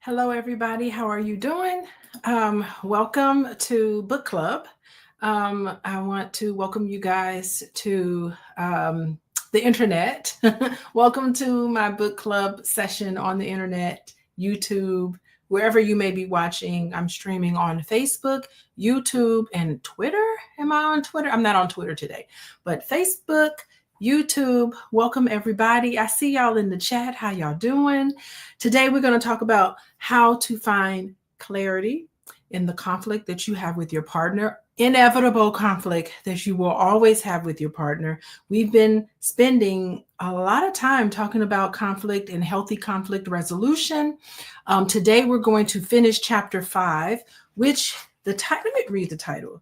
Hello, everybody. How are you doing? Welcome to Book Club. I want to welcome you guys to the internet. Welcome to my book club session on the internet, YouTube, wherever you may be watching. I'm streaming on Facebook, YouTube, and Twitter. Am I on Twitter? I'm not on Twitter today, but Facebook, YouTube. Welcome, everybody. I see y'all in the chat. How y'all doing? Today, we're going to talk about how to find clarity in the conflict that you have with your partner, inevitable conflict that you will always have with your partner. We've been spending a lot of time talking about conflict and healthy conflict resolution. Today, we're going to finish chapter 5, which let me read the title.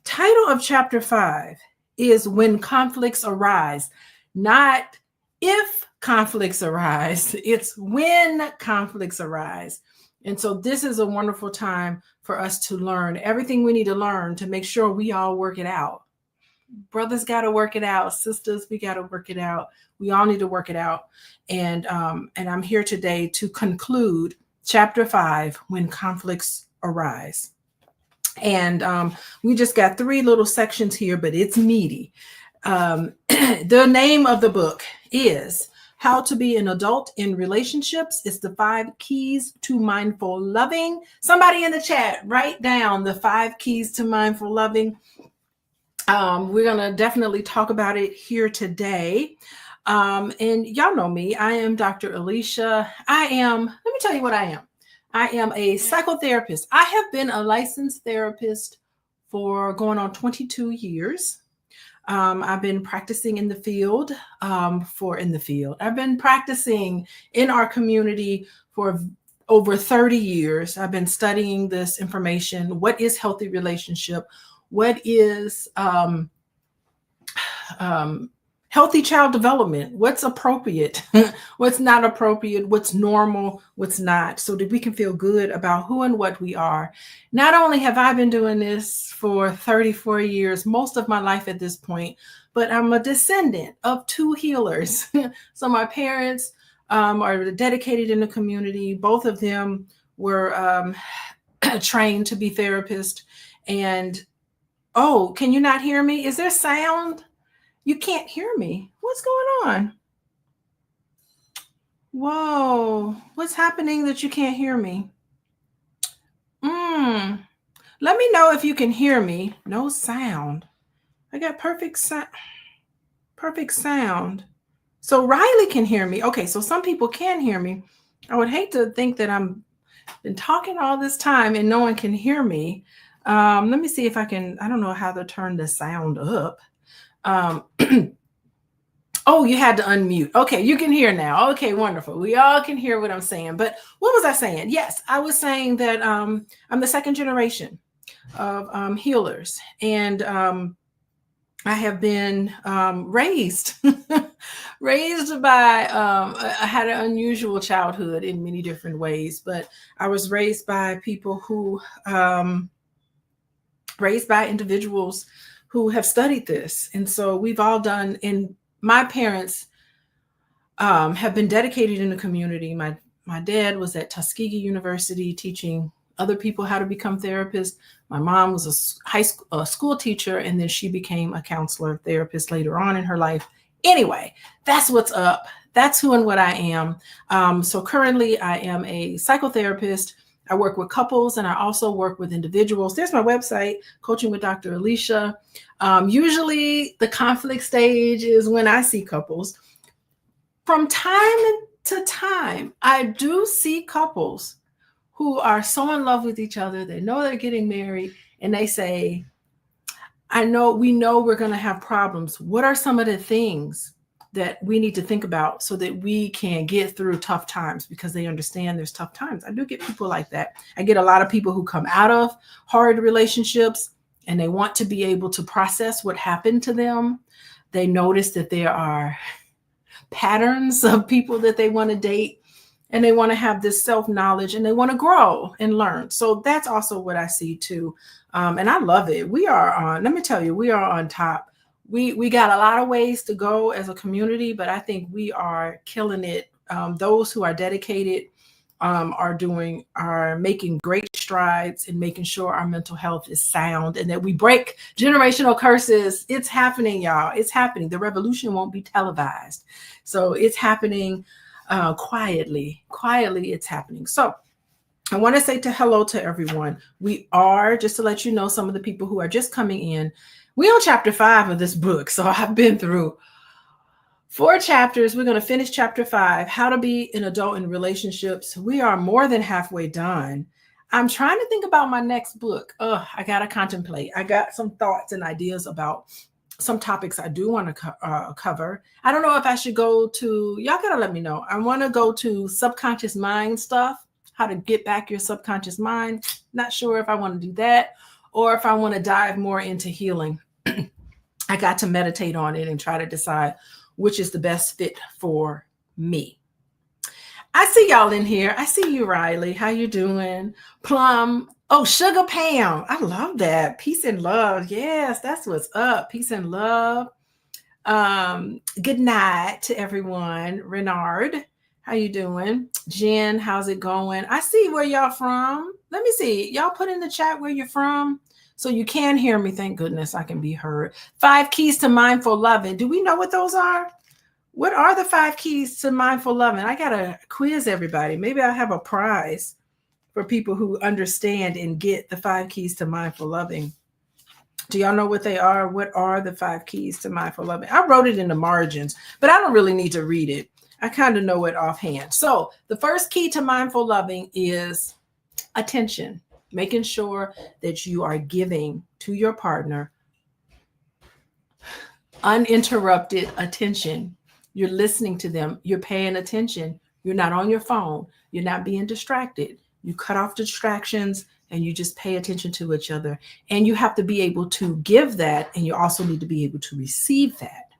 Title of chapter 5 is When Conflicts Arise, not if conflicts arise. It's when conflicts arise. And so this is a wonderful time for us to learn everything we need to learn to make sure we all work it out. Brothers got to work it out. Sisters, we got to work it out. We all need to work it out. And I'm here today to conclude chapter 5, When Conflicts Arise. And we just got 3 little sections here, but it's meaty. The name of the book is How to Be an Adult in Relationships. It's the 5 keys to mindful loving. Somebody in the chat, write down the 5 keys to mindful loving. We're going to definitely talk about it here today. And y'all know me. I am Dr. Alicia. Let me tell you what I am. I am a psychotherapist. I have been a licensed therapist for going on 22 years. I've been practicing in the field I've been practicing in our community for over 30 years. I've been studying this information. What is healthy relationship? What is healthy child development? What's appropriate? What's not appropriate? What's normal? What's not? So that we can feel good about who and what we are. Not only have I been doing this for 34 years, most of my life at this point, but I'm a descendant of 2 healers. So my parents are dedicated in the community. Both of them were trained to be therapists. And, oh, can you not hear me? Is there sound? You can't hear me. What's going on? Whoa, what's happening that you can't hear me? Let me know if you can hear me. No sound. I got perfect sound. So Riley can hear me. Okay, so some people can hear me. I would hate to think that I'm been talking all this time and no one can hear me. Let me see if I can. I don't know how to turn the sound up. Oh, you had to unmute. Okay, you can hear now. Okay, wonderful. We all can hear what I'm saying. But what was I saying? Yes, I was saying that I'm the second generation of healers. And I have been raised by, I had an unusual childhood in many different ways, but I was raised by people who, raised by individuals who have studied this. And so we've all done, and my parents have been dedicated in the community. My dad was at Tuskegee University teaching other people how to become therapists. My mom was a school teacher, and then she became a counselor therapist later on in her life. Anyway, that's what's up. That's who and what I am. So currently I am a psychotherapist. I work with couples and I also work with individuals. There's my website, Coaching with Dr. Alicia. Usually the conflict stage is when I see couples. From time to time, I do see couples who are so in love with each other. They know they're getting married and they say, we know we're going to have problems. What are some of the things that we need to think about so that we can get through tough times, because they understand there's tough times. I do get people like that. I get a lot of people who come out of hard relationships and they want to be able to process what happened to them. They notice that there are patterns of people that they want to date, and they want to have this self-knowledge and they want to grow and learn. So that's also what I see too. And I love it. We are on top. We got a lot of ways to go as a community, but I think we are killing it. Those who are dedicated are making great strides in making sure our mental health is sound and that we break generational curses. It's happening, y'all. It's happening. The revolution won't be televised. So it's happening quietly. Quietly, it's happening. So I want to say hello to everyone. We are, just to let you know, some of the people who are just coming in, we on chapter 5 of this book. So I've been through 4 chapters. We're going to finish chapter 5, how to be an adult in relationships. We are more than halfway done. I'm trying to think about my next book. I got to contemplate. I got some thoughts and ideas about some topics I do want to cover. I don't know if I should go to, y'all got to let me know. I want to go to subconscious mind stuff, how to get back your subconscious mind. Not sure if I want to do that or if I want to dive more into healing. I got to meditate on it and try to decide which is the best fit for me. I see y'all in here. I see you, Riley. How you doing? Plum. Oh, Sugar Pam. I love that. Peace and love. Yes, that's what's up. Peace and love. Good night to everyone. Renard, how you doing? Jen, how's it going? I see where y'all from. Let me see. Y'all put in the chat where you're from. So you can hear me. Thank goodness I can be heard. 5 keys to mindful loving. Do we know what those are? What are the 5 keys to mindful loving? I got to quiz everybody. Maybe I'll have a prize for people who understand and get the 5 keys to mindful loving. Do y'all know what they are? What are the 5 keys to mindful loving? I wrote it in the margins, but I don't really need to read it. I kind of know it offhand. So the first key to mindful loving is attention. Making sure that you are giving to your partner uninterrupted attention. You're listening to them. You're paying attention. You're not on your phone. You're not being distracted. You cut off distractions and you just pay attention to each other. And you have to be able to give that. And you also need to be able to receive that.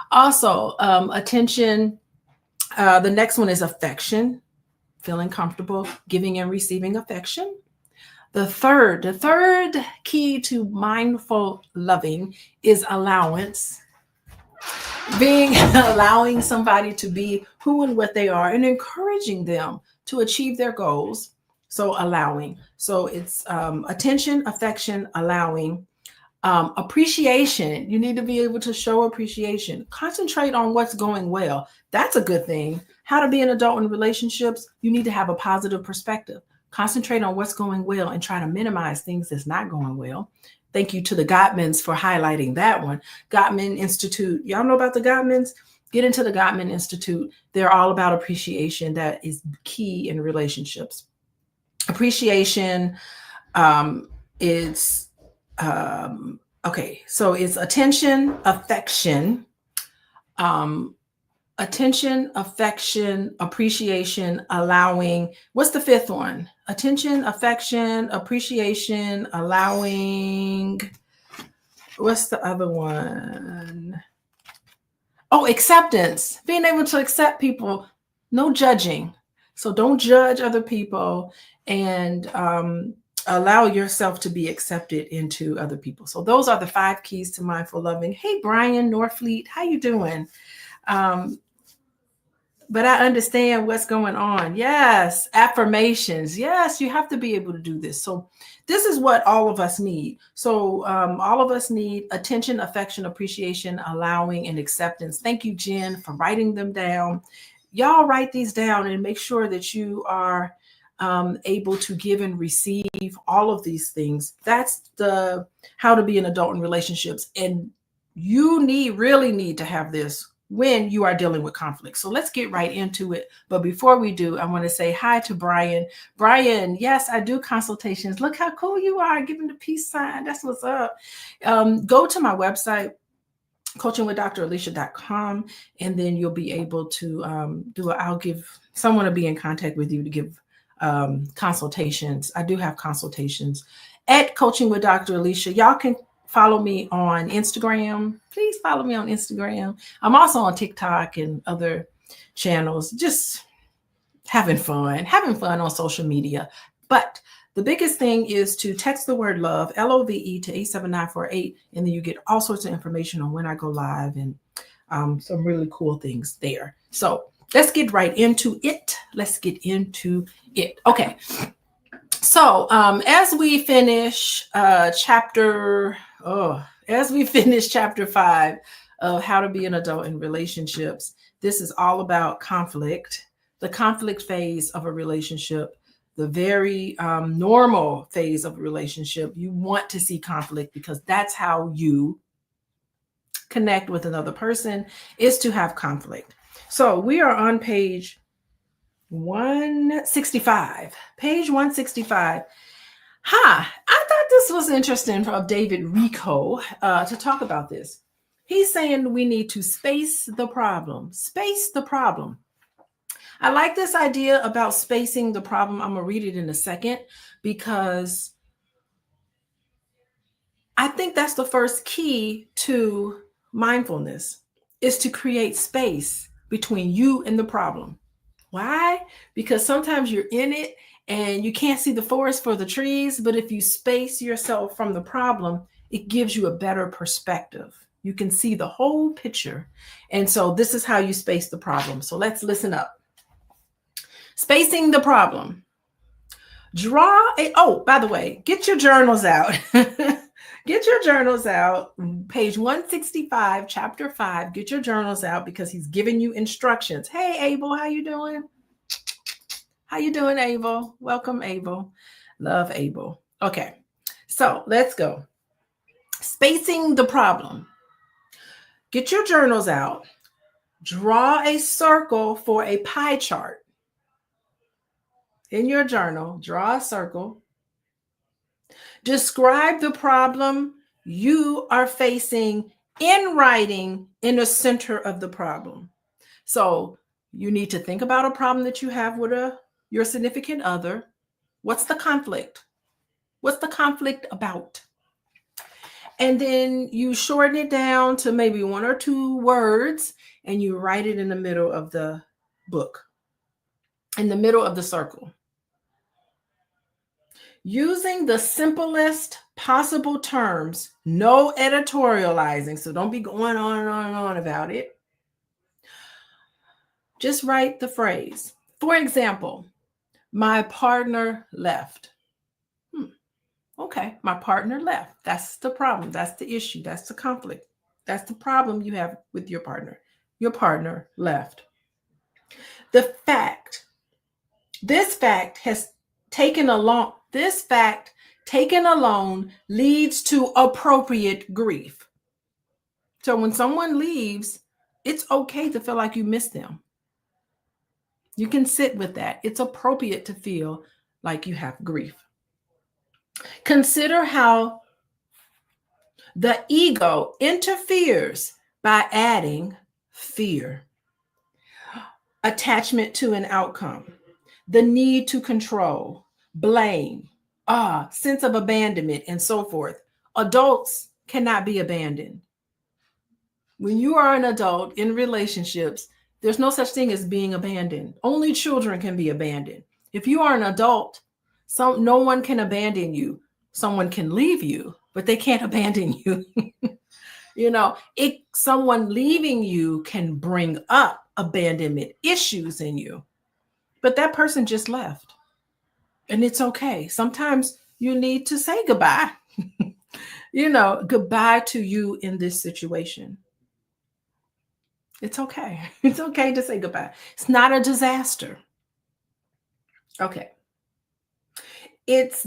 Also, attention. The next one is affection. Feeling comfortable giving and receiving affection. The third key to mindful loving is allowance. Allowing somebody to be who and what they are and encouraging them to achieve their goals. So allowing. So it's attention, affection, allowing. Appreciation. You need to be able to show appreciation. Concentrate on what's going well. That's a good thing. How to be an adult in relationships, you need to have a positive perspective. Concentrate on what's going well and try to minimize things that's not going well. Thank you to the Gottmans for highlighting that one. Gottman Institute. Y'all know about the Gottmans? Get into the Gottman Institute. They're all about appreciation. That is key in relationships. Appreciation is okay. So it's attention, affection, appreciation, allowing. What's the 5th one? Attention, affection, appreciation, allowing. What's the other one? Oh, acceptance. Being able to accept people. No judging. So don't judge other people and allow yourself to be accepted into other people. So those are the 5 keys to mindful loving. Hey, Brian Norfleet, how you doing? But I understand what's going on. Yes, affirmations. Yes, you have to be able to do this. So this is what all of us need. So all of us need attention, affection, appreciation, allowing, and acceptance. Thank you, Jen, for writing them down. Y'all write these down and make sure that you are able to give and receive all of these things. That's the how to be an adult in relationships. And you really need to have this when you are dealing with conflict. So let's get right into it. But before we do, I want to say hi to Brian. Brian, yes, I do consultations. Look how cool you are, giving the peace sign. That's what's up. Go to my website, CoachingWithDrAlicia.comas, and then you'll be able to I'll give someone to be in contact with you to give consultations. I do have consultations at Coaching with Dr. Alicia. Y'all can follow me on Instagram. Please follow me on Instagram. I'm also on TikTok and other channels, just having fun on social media. But the biggest thing is to text the word love, LOVE, to 87948, and then you get all sorts of information on when I go live and some really cool things there. So let's get right into it. Let's get into it. Okay. So as we finish chapter 5 of how to be an adult in relationships, this is all about conflict, the conflict phase of a relationship, the very normal phase of a relationship. You want to see conflict because that's how you connect with another person, is to have conflict. So we are on page 165. Page 165. I thought this was interesting from David Rico to talk about this. He's saying we need to space the problem. Space the problem. I like this idea about spacing the problem. I'm going to read it in a second because I think that's the first key to mindfulness, is to create space between you and the problem. Why? Because sometimes you're in it and you can't see the forest for the trees, but if you space yourself from the problem, it gives you a better perspective. You can see the whole picture. And so this is how you space the problem. So let's listen up. Spacing the problem. By the way, get your journals out. Get your journals out. Page 165, chapter 5. Get your journals out because he's giving you instructions. Hey, Abel, how you doing? How you doing, Abel? Welcome, Abel. Love Abel. Okay, so let's go. Spacing the problem. Get your journals out. Draw a circle for a pie chart. In your journal, draw a circle. Describe the problem you are facing in writing in the center of the problem. So you need to think about a problem that you have with your significant other. What's the conflict? What's the conflict about? And then you shorten it down to maybe 1 or 2 words and you write it in the middle of the book, in the middle of the circle. Using the simplest possible terms, no editorializing. So don't be going on and on and on about it. Just write the phrase. For example, my partner left. Okay, my partner left. That's the problem. That's the issue. That's the conflict. That's the problem you have with your partner. Your partner left. This fact taken alone leads to appropriate grief. So when someone leaves, it's okay to feel like you miss them. You can sit with that. It's appropriate to feel like you have grief. Consider how the ego interferes by adding fear, attachment to an outcome, the need to control, blame, sense of abandonment, and so forth. Adults cannot be abandoned. When you are an adult in relationships, there's no such thing as being abandoned. Only children can be abandoned. If you are an adult, no one can abandon you. Someone can leave you, but they can't abandon you. Someone leaving you can bring up abandonment issues in you, but that person just left. And it's okay. Sometimes you need to say goodbye. Goodbye to you in this situation. It's okay. It's okay to say goodbye. It's not a disaster. Okay. It's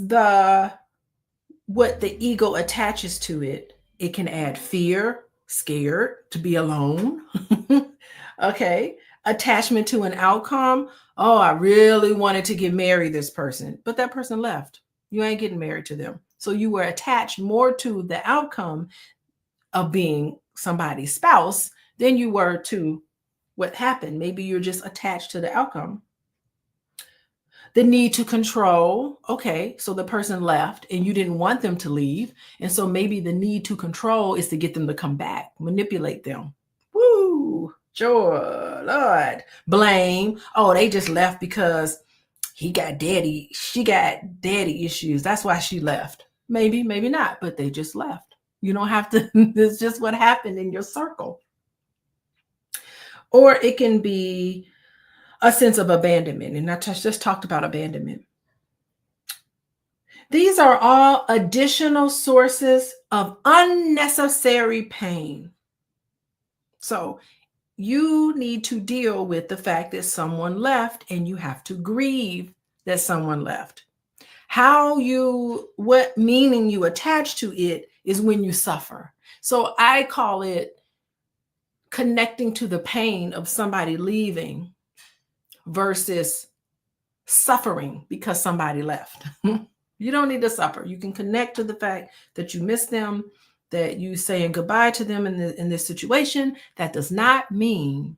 what the ego attaches to it. It can add fear, scared to be alone. Okay. Attachment to an outcome. Oh, I really wanted to get married this person, but that person left. You ain't getting married to them. So you were attached more to the outcome of being somebody's spouse than you were to what happened. Maybe you're just attached to the outcome. The need to control. Okay, so the person left and you didn't want them to leave. And so maybe the need to control is to get them to come back, manipulate them. Woo, joy, Lord. Blame. Oh, they just left because she got daddy issues. That's why she left. Maybe, maybe not, but they just left. You don't have to, it's just what happened in your circle. Or it can be a sense of abandonment. And I just talked about abandonment. These are all additional sources of unnecessary pain. So you need to deal with the fact that someone left, and you have to grieve that someone left. What meaning you attach to it is when you suffer. So I call it connecting to the pain of somebody leaving versus suffering because somebody left. You don't need to suffer. You can connect to the fact that you miss them, that you saying goodbye to them in this situation. That does not mean,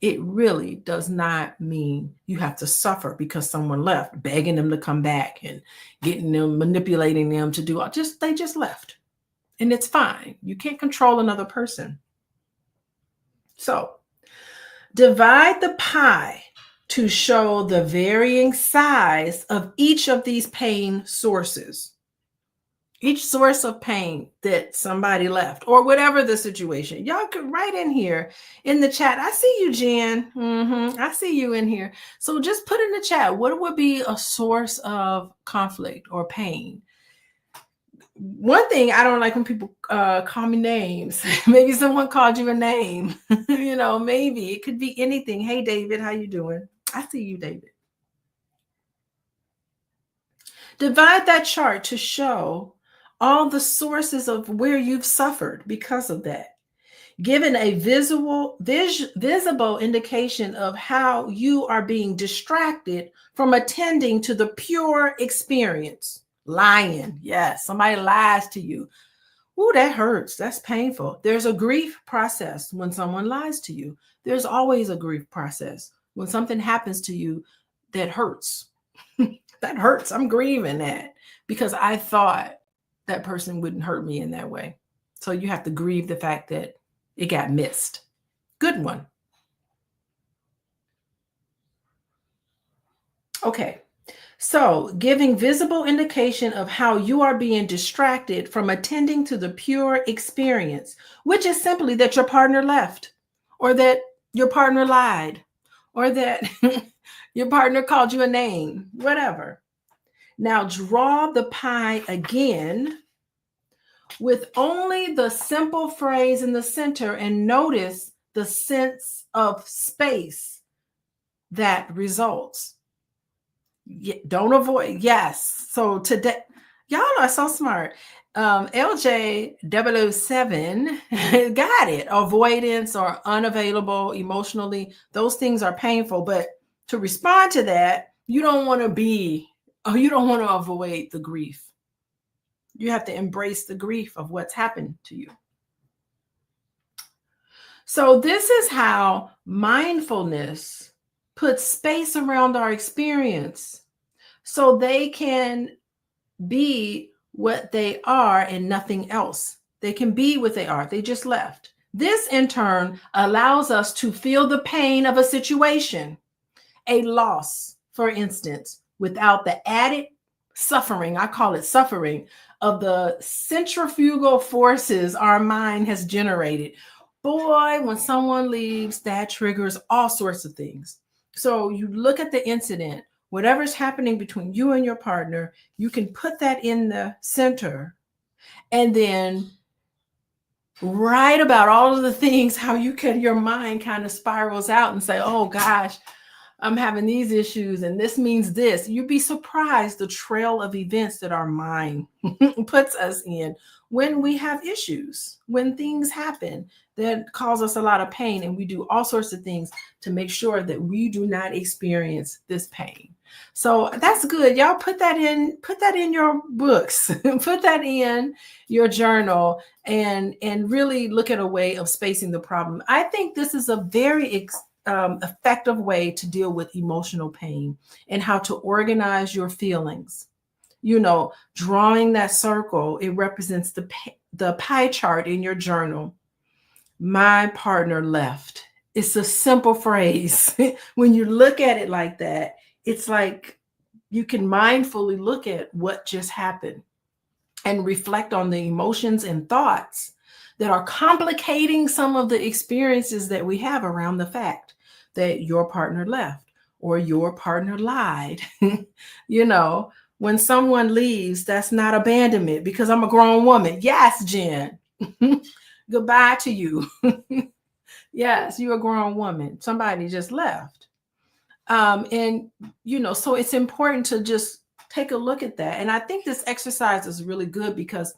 it really does not mean you have to suffer because someone left, begging them to come back and getting them, manipulating them to do they just left. And it's fine. You can't control another person. So divide the pie to show the varying size of each of these pain sources. Each source of pain that somebody left, or whatever the situation. Y'all could write in here in the chat. I see you, Jen. I see you in here. So just put in the chat, what would be a source of conflict or pain? One thing I don't like when people call me names. Maybe someone called you a name. Maybe it could be anything. Hey, David, how you doing? I see you, David. Divide that chart to show all the sources of where you've suffered because of that. Given a visible indication of how you are being distracted from attending to the pure experience. Lying. Yes, somebody lies to you. Ooh, that hurts. That's painful. There's a grief process when someone lies to you. There's always a grief process when something happens to you that hurts. That hurts. I'm grieving that because I thought that person wouldn't hurt me in that way. So you have to grieve the fact that it got missed. Good one. Okay. So giving visible indication of how you are being distracted from attending to the pure experience, which is simply that your partner left, or that your partner lied, or that your partner called you a name, whatever. Now draw the pie again with only the simple phrase in the center, and notice the sense of space that results. Don't avoid. Yes. So today, y'all are so smart. LJ007 got it. Avoidance or unavailable emotionally. Those things are painful. But to respond to that, you don't want to avoid the grief. You have to embrace the grief of what's happened to you. So this is how mindfulness puts space around our experience so they can be what they are and nothing else. They can be what they are. They just left. This in turn allows us to feel the pain of a situation, a loss, for instance, without the added suffering, I call it suffering, of the centrifugal forces our mind has generated. Boy, when someone leaves, that triggers all sorts of things. So you look at the incident, whatever's happening between you and your partner, you can put that in the center and then write about all of the things, how your mind kind of spirals out and say, oh gosh, I'm having these issues and this means this. You'd be surprised the trail of events that our mind puts us in when we have issues, when things happen that cause us a lot of pain, and we do all sorts of things to make sure that we do not experience this pain. So that's good. Y'all put that in your books, put that in your journal, and really look at a way of spacing the problem. I think this is a very effective way to deal with emotional pain and how to organize your feelings. Drawing that circle, it represents the pie chart in your journal. My partner left. It's a simple phrase. When you look at it like that, it's like you can mindfully look at what just happened and reflect on the emotions and thoughts that are complicating some of the experiences that we have around the fact that your partner left or your partner lied. When someone leaves, that's not abandonment because I'm a grown woman. Yes, Jen. Goodbye to you. Yes, you're a grown woman. Somebody just left. So it's important to just take a look at that. And I think this exercise is really good because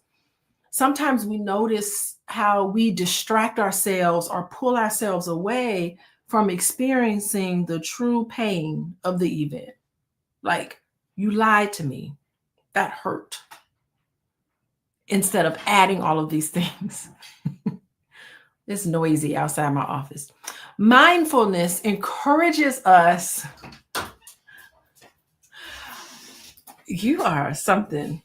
sometimes we notice how we distract ourselves or pull ourselves away from experiencing the true pain of the event. Like, you lied to me. That hurt. Instead of adding all of these things. It's noisy outside my office. Mindfulness encourages us. You are something.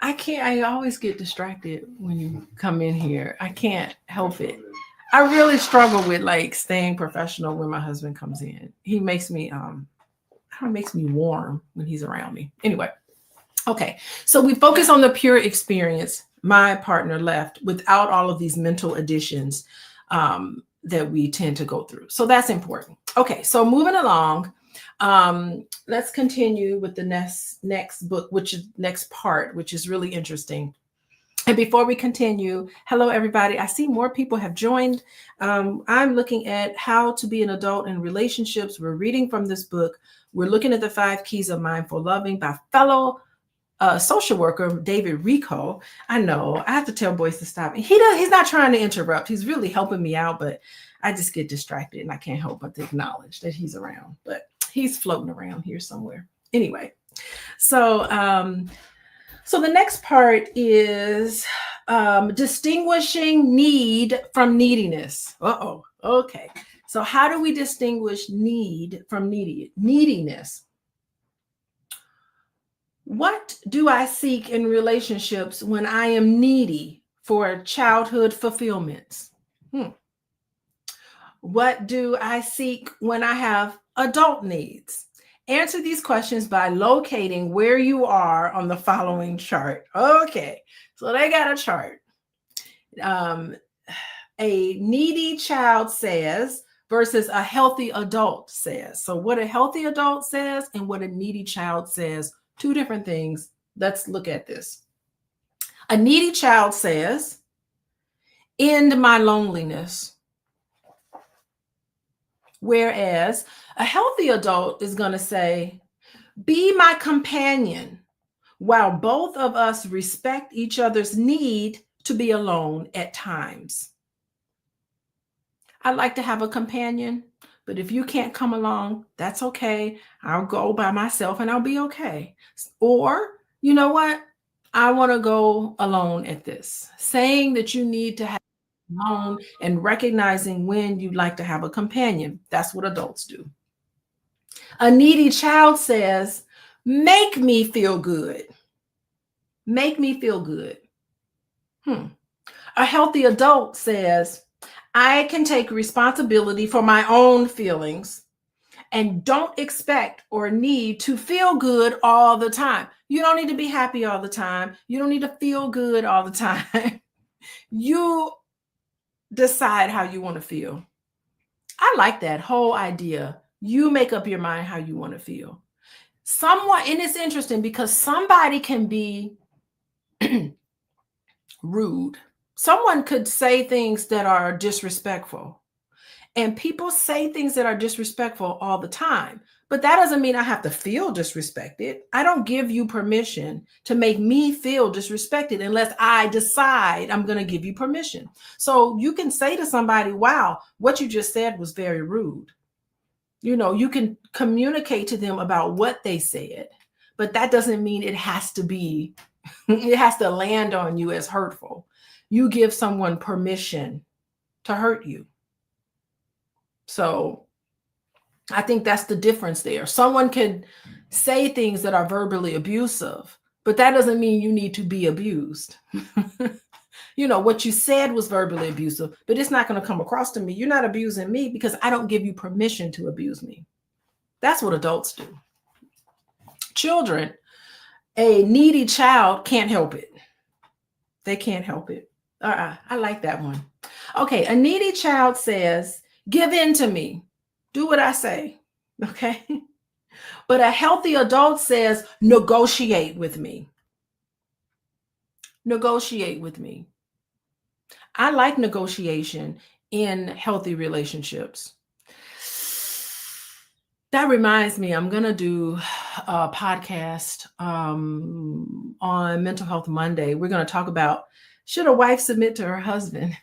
I always get distracted when you come in here. I can't help it. I really struggle with staying professional when my husband comes in. He makes me warm when he's around me. Anyway. Okay. So we focus on the pure experience. My partner left without all of these mental additions that we tend to go through. So that's important. Okay. So moving along, let's continue with the next book, which is next part, which is really interesting. And before we continue, hello, everybody. I see more people have joined. I'm looking at How to Be an Adult in Relationships. We're reading from this book. We're looking at the 5 Keys of Mindful Loving by fellow social worker David Rico. I know I have to tell boys to stop. He's not trying to interrupt. He's really helping me out, but I just get distracted and I can't help but to acknowledge that he's around. But he's floating around here somewhere. Anyway, so the next part is distinguishing need from neediness. Okay. So how do we distinguish need from neediness? What do I seek in relationships when I am needy for childhood fulfillments? What do I seek when I have adult needs? Answer these questions by locating where you are on the following chart. Okay, so they got a chart. A needy child says versus a healthy adult says. So what a healthy adult says and what a needy child says, 2 different things. Let's look at this. A needy child says, end my loneliness. Whereas a healthy adult is going to say, be my companion, while both of us respect each other's need to be alone at times. I'd like to have a companion, but if you can't come along, that's okay. I'll go by myself and I'll be okay. Or, you know what? I want to go alone at this. Saying that you need to have alone and recognizing when you'd like to have a companion. That's what adults do. A needy child says, make me feel good. Make me feel good. A healthy adult says, I can take responsibility for my own feelings and don't expect or need to feel good all the time. You don't need to be happy all the time. You don't need to feel good all the time. You decide how you want to feel. I like that whole idea. You make up your mind how you want to feel. And it's interesting because somebody can be rude. Someone could say things that are disrespectful. And people say things that are disrespectful all the time. But that doesn't mean I have to feel disrespected. I don't give you permission to make me feel disrespected unless I decide I'm going to give you permission. So you can say to somebody, wow, what you just said was very rude. You can communicate to them about what they said, but that doesn't mean it has to land on you as hurtful. You give someone permission to hurt you. So I think that's the difference there. Someone can say things that are verbally abusive, but that doesn't mean you need to be abused. What you said was verbally abusive, but it's not going to come across to me. You're not abusing me because I don't give you permission to abuse me. That's what adults do. Children, a needy child can't help it. They can't help it. I like that one. Okay, a needy child says, give in to me. Do what I say, okay? But a healthy adult says, negotiate with me. Negotiate with me. I like negotiation in healthy relationships. That reminds me, I'm going to do a podcast on Mental Health Monday. We're going to talk about, should a wife submit to her husband?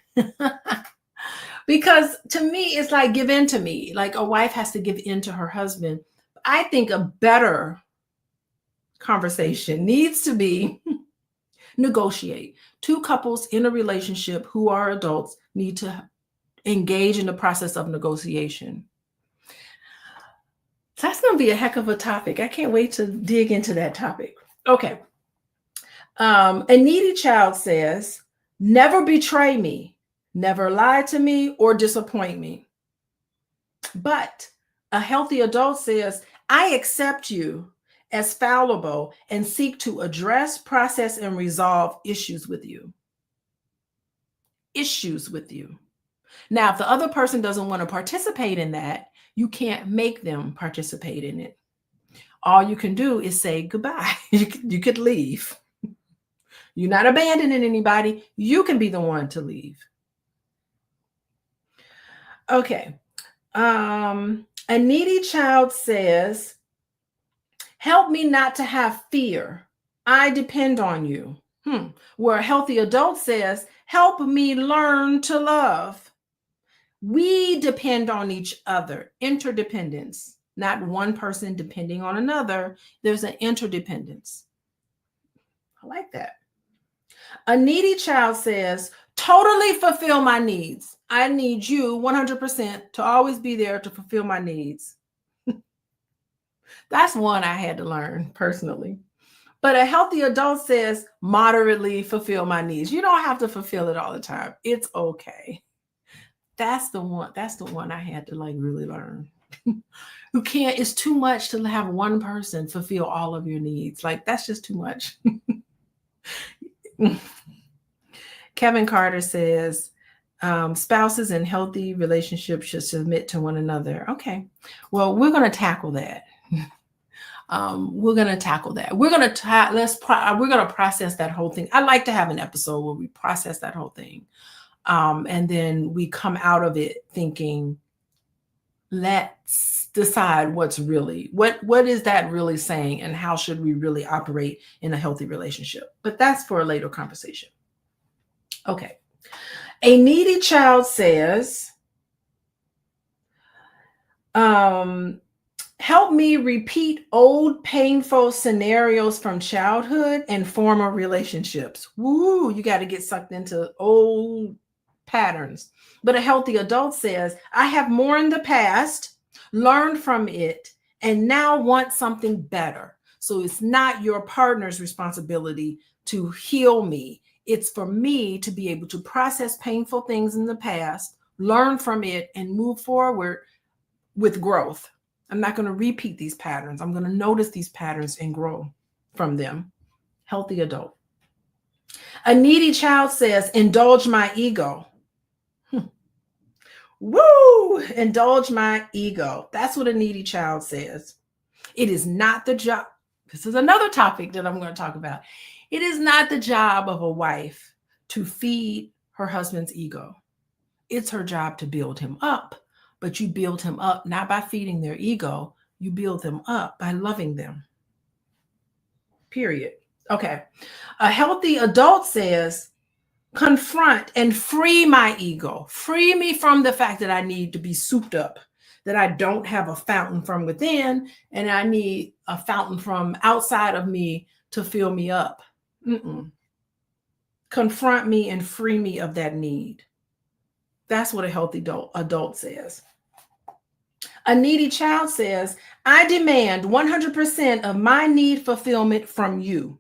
Because to me, it's like give in to me. Like a wife has to give in to her husband. I think a better conversation needs to be negotiate. Two couples in a relationship who are adults need to engage in the process of negotiation. So that's going to be a heck of a topic. I can't wait to dig into that topic. Okay. A needy child says, never betray me, never lie to me or disappoint me. But a healthy adult says, I accept you as fallible and seek to address, process, and resolve issues with you. Issues with you. Now, if the other person doesn't want to participate in that, you can't make them participate in it. All you can do is say goodbye. You could leave. You're not abandoning anybody. You can be the one to leave. Okay. A needy child says, help me not to have fear. I depend on you. Where a healthy adult says, help me learn to love. We depend on each other. Interdependence. Not one person depending on another. There's an interdependence. I like that. A needy child says, totally fulfill my needs. I need you 100% to always be there to fulfill my needs. That's one I had to learn personally. But a healthy adult says, moderately fulfill my needs. You don't have to fulfill it all the time. It's okay. That's the one I had to like really learn. You can't, it's too much to have one person fulfill all of your needs. Like that's just too much. Kevin Carter says, spouses in healthy relationships should submit to one another. Okay. Well, we're going to tackle that. We're going to tackle that. We're going to process that whole thing. I like to have an episode where we process that whole thing. And then we come out of it thinking, let's decide what is that really saying and how should we really operate in a healthy relationship? But that's for a later conversation. Okay. A needy child says, help me repeat old painful scenarios from childhood and former relationships. Woo, you got to get sucked into old patterns. But a healthy adult says, I have mourned the past, learned from it, and now want something better. So it's not your partner's responsibility to heal me. It's for me to be able to process painful things in the past, learn from it, and move forward with growth. I'm not going to repeat these patterns. I'm going to notice these patterns and grow from them. Healthy adult. A needy child says, indulge my ego. Woo! Indulge my ego. That's what a needy child says. It is not the job. This is another topic that I'm going to talk about. It is not the job of a wife to feed her husband's ego. It's her job to build him up. But you build him up not by feeding their ego. You build them up by loving them. Period. Okay. A healthy adult says, confront and free my ego. Free me from the fact that I need to be souped up, that I don't have a fountain from within, and I need a fountain from outside of me to fill me up. Confront me and free me of that need. That's what a healthy adult says. A needy child says, I demand 100% of my need fulfillment from you.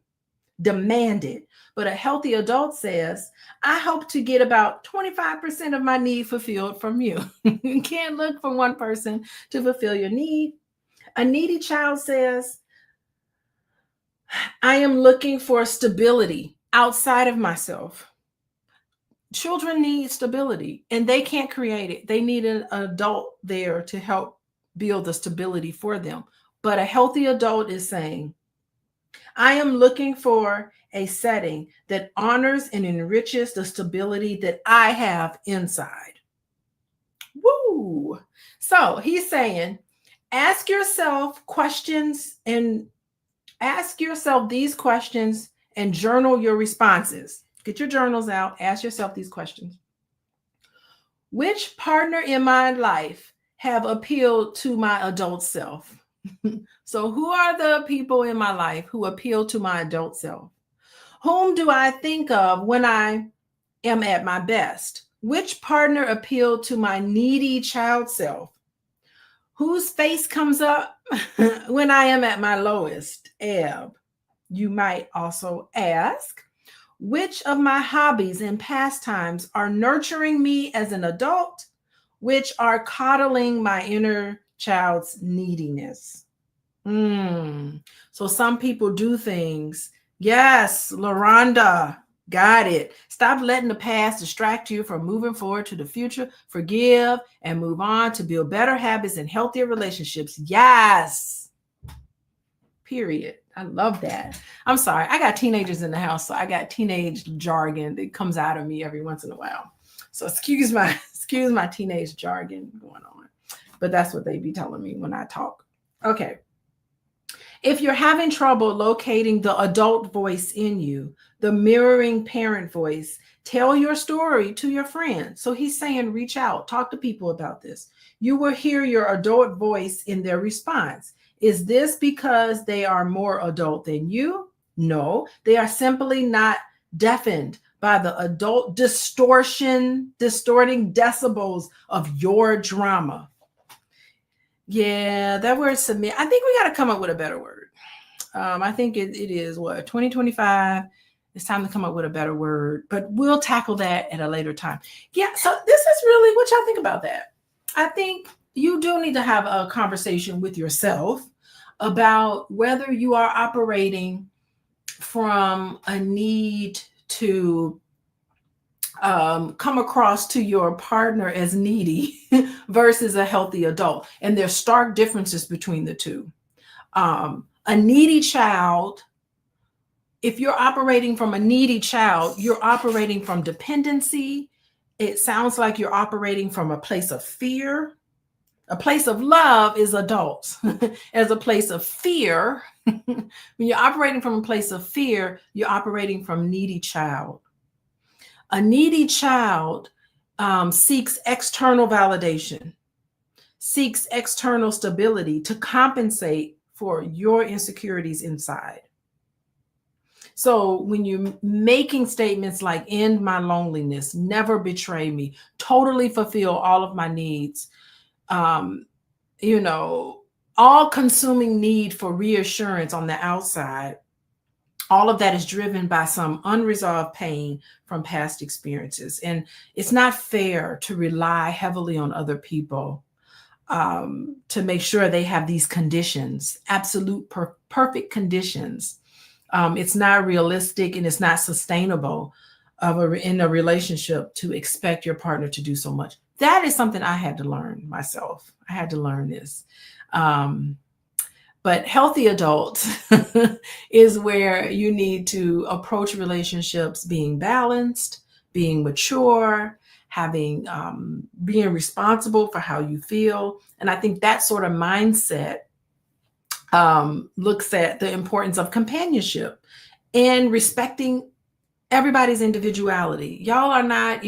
Demand it. But a healthy adult says, I hope to get about 25% of my need fulfilled from you. You can't look for one person to fulfill your need. A needy child says, I am looking for stability outside of myself. Children need stability and they can't create it. They need an adult there to help build the stability for them. But a healthy adult is saying, I am looking for a setting that honors and enriches the stability that I have inside. Woo! So he's saying, ask yourself questions and ask yourself these questions and journal your responses. Get your journals out. Ask yourself these questions. Which partner in my life have appealed to my adult self? So who are the people in my life who appeal to my adult self? Whom do I think of when I am at my best? Which partner appealed to my needy child self? Whose face comes up when I am at my lowest ebb? You might also ask, which of my hobbies and pastimes are nurturing me as an adult, which are coddling my inner child's neediness? So some people do things. Yes, LaRonda, got it. Stop letting the past distract you from moving forward to the future. Forgive and move on to build better habits and healthier relationships. Yes. Period. I love that. I'm sorry. I got teenagers in the house, so I got teenage jargon that comes out of me every once in a while. So excuse my teenage jargon going on. But that's what they be telling me when I talk. Okay. If you're having trouble locating the adult voice in you, the mirroring parent voice, tell your story to your friends. So he's saying, reach out, talk to people about this. You will hear your adult voice in their response. Is this because they are more adult than you? No, they are simply not deafened by the adult distorting decibels of your drama. Yeah, that word submit. I think we got to come up with a better word. I think it is 2025. It's time to come up with a better word, but we'll tackle that at a later time. Yeah, so this is really what y'all think about that. I think you do need to have a conversation with yourself about whether you are operating from a need to come across to your partner as needy versus a healthy adult. And there's stark differences between the two. A needy child, if you're operating from a needy child, you're operating from dependency. It sounds like you're operating from a place of fear. A place of love is adults. As a place of fear, when you're operating from a place of fear, you're operating from needy child. A needy child seeks external validation, seeks external stability to compensate for your insecurities inside. So when you're making statements like, end my loneliness, never betray me, totally fulfill all of my needs, all-consuming need for reassurance on the outside, all of that is driven by some unresolved pain from past experiences. And it's not fair to rely heavily on other people to make sure they have these conditions, absolute perfect conditions. It's not realistic and it's not sustainable in a relationship to expect your partner to do so much. That is something I had to learn myself. I had to learn this. But healthy adults is where you need to approach relationships being balanced, being mature, being responsible for how you feel. And I think that sort of mindset looks at the importance of companionship and respecting everybody's individuality. Y'all are not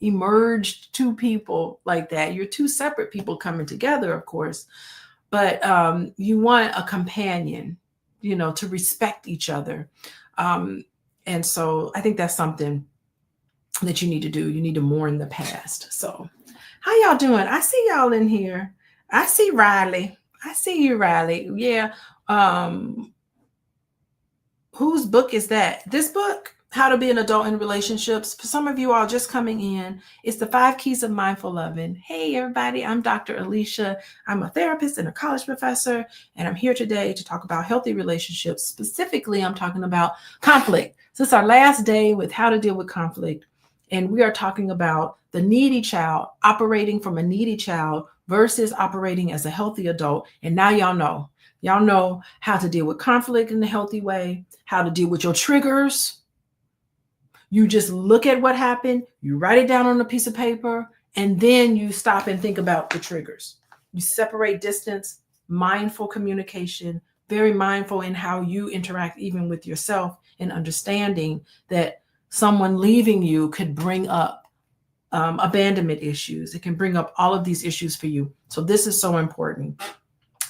emerged two people like that. You're two separate people coming together, of course. But you want a companion, to respect each other. And so I think that's something that you need to do. You need to mourn the past. So how y'all doing? I see y'all in here. I see Riley. I see you, Riley. Yeah. Whose book is that? This book? How to Be an Adult in Relationships. For some of you all just coming in, it's the 5 Keys of Mindful Loving. Hey, everybody, I'm Dr. Alicia. I'm a therapist and a college professor, and I'm here today to talk about healthy relationships. Specifically, I'm talking about conflict. So it's our last day with how to deal with conflict, and we are talking about the needy child operating from a needy child versus operating as a healthy adult. And now y'all know how to deal with conflict in a healthy way, how to deal with your triggers. You just look at what happened, you write it down on a piece of paper, and then you stop and think about the triggers. You separate distance, mindful communication, very mindful in how you interact even with yourself, and understanding that someone leaving you could bring up abandonment issues. It can bring up all of these issues for you. So this is so important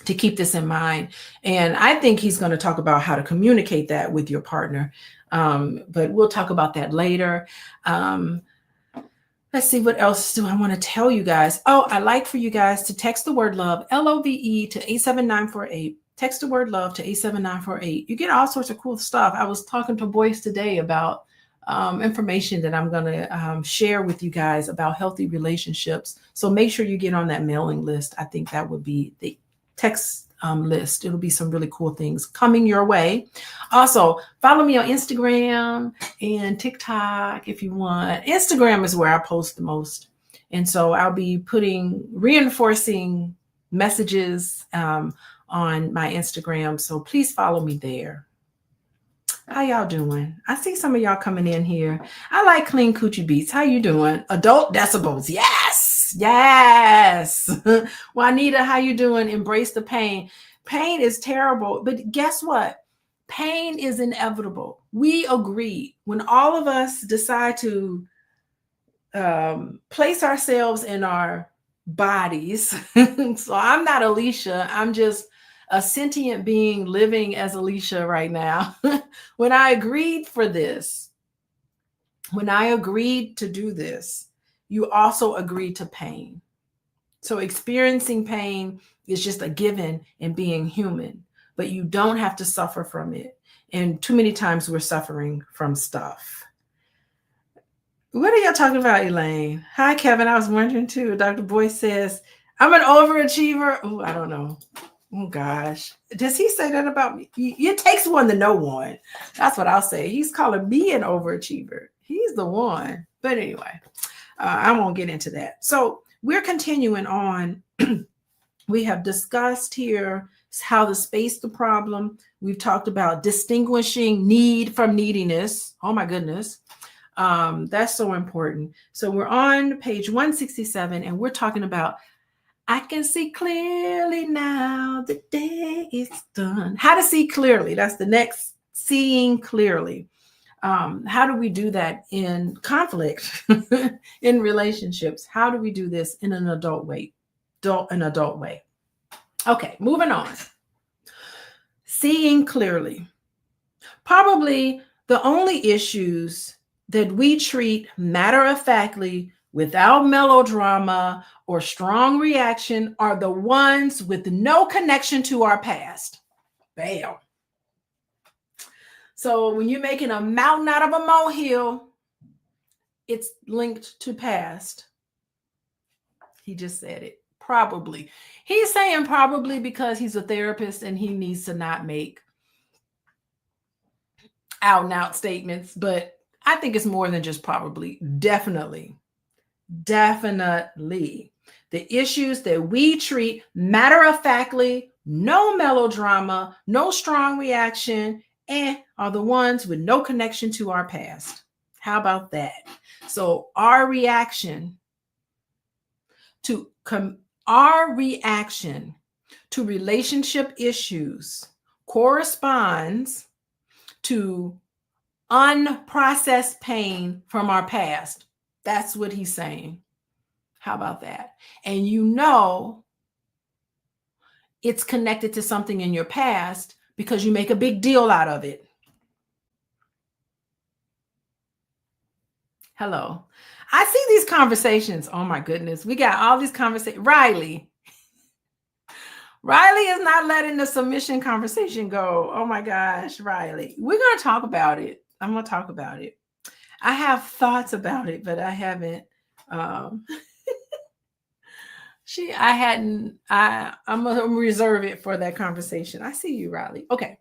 to keep this in mind. And I think he's going to talk about how to communicate that with your partner. But we'll talk about that later. Let's see, what else do I want to tell you guys? Oh, I like for you guys to text the word love, LOVE, to 87948. Text the word love to 87948. You get all sorts of cool stuff. I was talking to Boyce today about information that I'm going to share with you guys about healthy relationships. So make sure you get on that mailing list. I think that would be the text list. It'll be some really cool things coming your way. Also, follow me on Instagram and TikTok if you want. Instagram is where I post the most. And so I'll be putting reinforcing messages on my Instagram. So please follow me there. How y'all doing? I see some of y'all coming in here. I like Clean Coochie Beats. How you doing? Adult Decibels. Yes. Yes. Juanita, how you doing? Embrace the pain. Pain is terrible. But guess what? Pain is inevitable. We agree. When all of us decide to place ourselves in our bodies. So I'm not Alicia. I'm just a sentient being living as Alicia right now. When I agreed for this, when I agreed to do this, you also agreed to pain. So experiencing pain is just a given in being human, but you don't have to suffer from it. And too many times we're suffering from stuff. What are y'all talking about, Elaine? Hi, Kevin. I was wondering too. Dr. Boyce says, I'm an overachiever. Oh, I don't know. Oh, gosh. Does he say that about me? It takes one to know one. That's what I'll say. He's calling me an overachiever. He's the one. But anyway, I won't get into that. So we're continuing on. We have discussed here how to space the problem. We've talked about distinguishing need from neediness. Oh, my goodness. That's so important. So we're on page 167, and we're talking about I can see clearly now, the day is done. How to see clearly. That's the next, seeing clearly. How do we do that in conflict, in relationships? How do we do this in an adult way? Adult way. Okay, moving on. Seeing clearly. Probably the only issues that we treat matter-of-factly without melodrama or strong reaction are the ones with no connection to our past. Bam. So when you're making a mountain out of a molehill, it's linked to past. He just said it. Probably. He's saying probably because he's a therapist and he needs to not make out and out statements, but I think it's more than just probably. Definitely. The issues that we treat matter-of-factly, no melodrama, no strong reaction, and are the ones with no connection to our past. How about that? So our reaction to relationship issues corresponds to unprocessed pain from our past. That's what he's saying. How about that? And you know it's connected to something in your past because you make a big deal out of it. Hello. I see these conversations. Oh my goodness. We got all these conversations. Riley is not letting the submission conversation go. Oh my gosh, Riley. We're going to talk about it. I'm going to talk about it. I have thoughts about it, but I haven't. I'm going to reserve it for that conversation. I see you, Riley. Okay.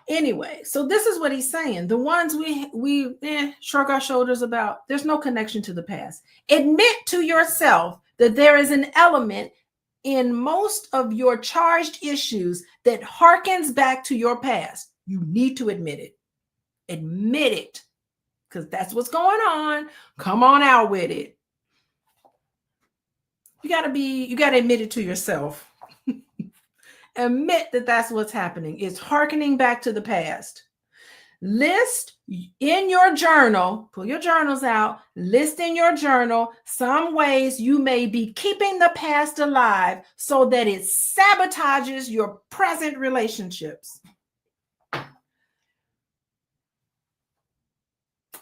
Anyway, so this is what he's saying. The ones we shrug our shoulders about, there's no connection to the past. Admit to yourself that there is an element in most of your charged issues that harkens back to your past, you need to admit it. Admit it, because that's what's going on. Come on out with it. You got to admit it to yourself. Admit that that's what's happening. It's harkening back to the past. List in your journal, pull your journals out, list in your journal some ways you may be keeping the past alive so that it sabotages your present relationships.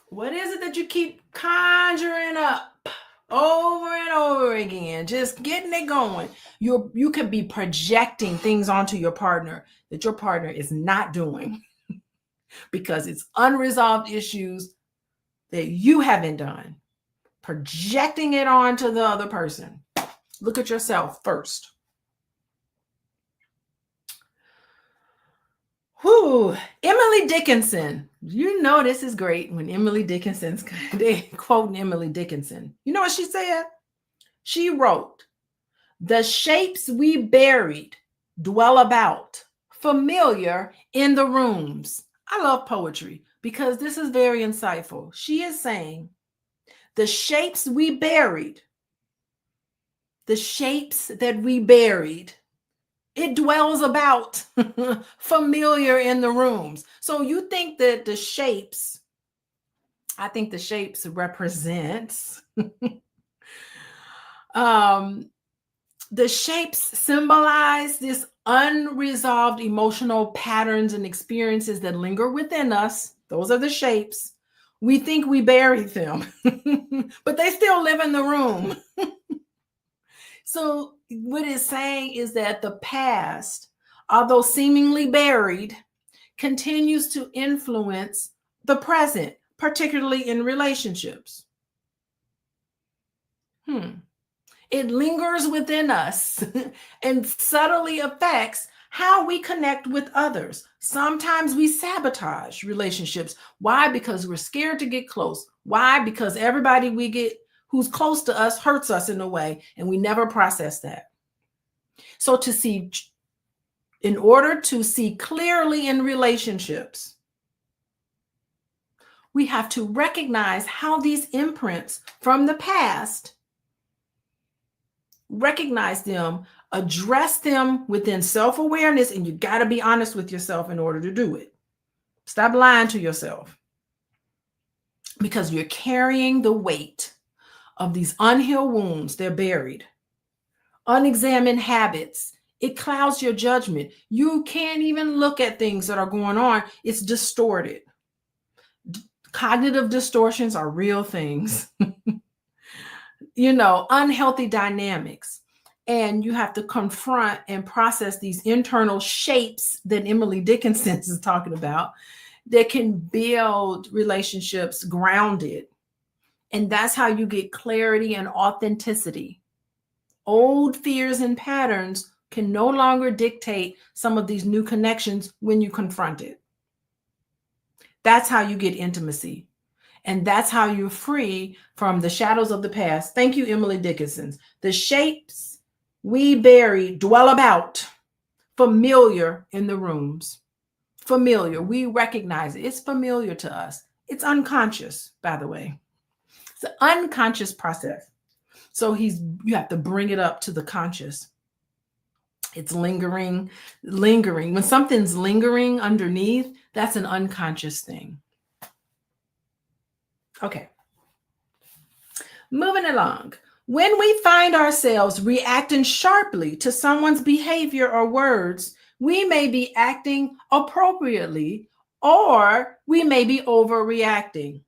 What is it that you keep conjuring up over and over again? Just getting it going. You could be projecting things onto your partner that your partner is not doing because it's unresolved issues that you haven't done. Projecting it onto the other person. Look at yourself first. Whew. Emily Dickinson. You know this is great when Emily Dickinson's they quoting Emily Dickinson. You know what she said? She wrote, "The shapes we buried dwell about, familiar in the rooms." I love poetry because this is very insightful. She is saying, the shapes we buried, the shapes that we buried, it dwells about, familiar in the rooms. So you think that the shapes, I think the shapes represents, the shapes symbolize this unresolved emotional patterns and experiences that linger within us. Those are the shapes. We think we buried them, but they still live in the room. So what it's saying is that the past, although seemingly buried, continues to influence the present, particularly in relationships. It lingers within us and subtly affects how we connect with others. Sometimes we sabotage relationships. Why? Because we're scared to get close. Why? Because everybody we get who's close to us hurts us in a way, and we never process that. So in order to see clearly in relationships, we have to recognize how these imprints from the past, recognize them, address them within self-awareness, and you got to be honest with yourself in order to do it. Stop lying to yourself, because you're carrying the weight of these unhealed wounds. They're buried. Unexamined habits. It clouds your judgment. You can't even look at things that are going on. It's distorted. Cognitive distortions are real things. Unhealthy dynamics. And you have to confront and process these internal shapes that Emily Dickinson is talking about that can build relationships grounded. And that's how you get clarity and authenticity. Old fears and patterns can no longer dictate some of these new connections when you confront it. That's how you get intimacy. And that's how you're free from the shadows of the past. Thank you, Emily Dickinson. The shapes we bury dwell about, familiar in the rooms. Familiar. We recognize it. It's familiar to us. It's unconscious, by the way. It's an unconscious process. So you have to bring it up to the conscious. It's lingering. When something's lingering underneath, that's an unconscious thing. Okay. Moving along. When we find ourselves reacting sharply to someone's behavior or words, we may be acting appropriately, or we may be overreacting.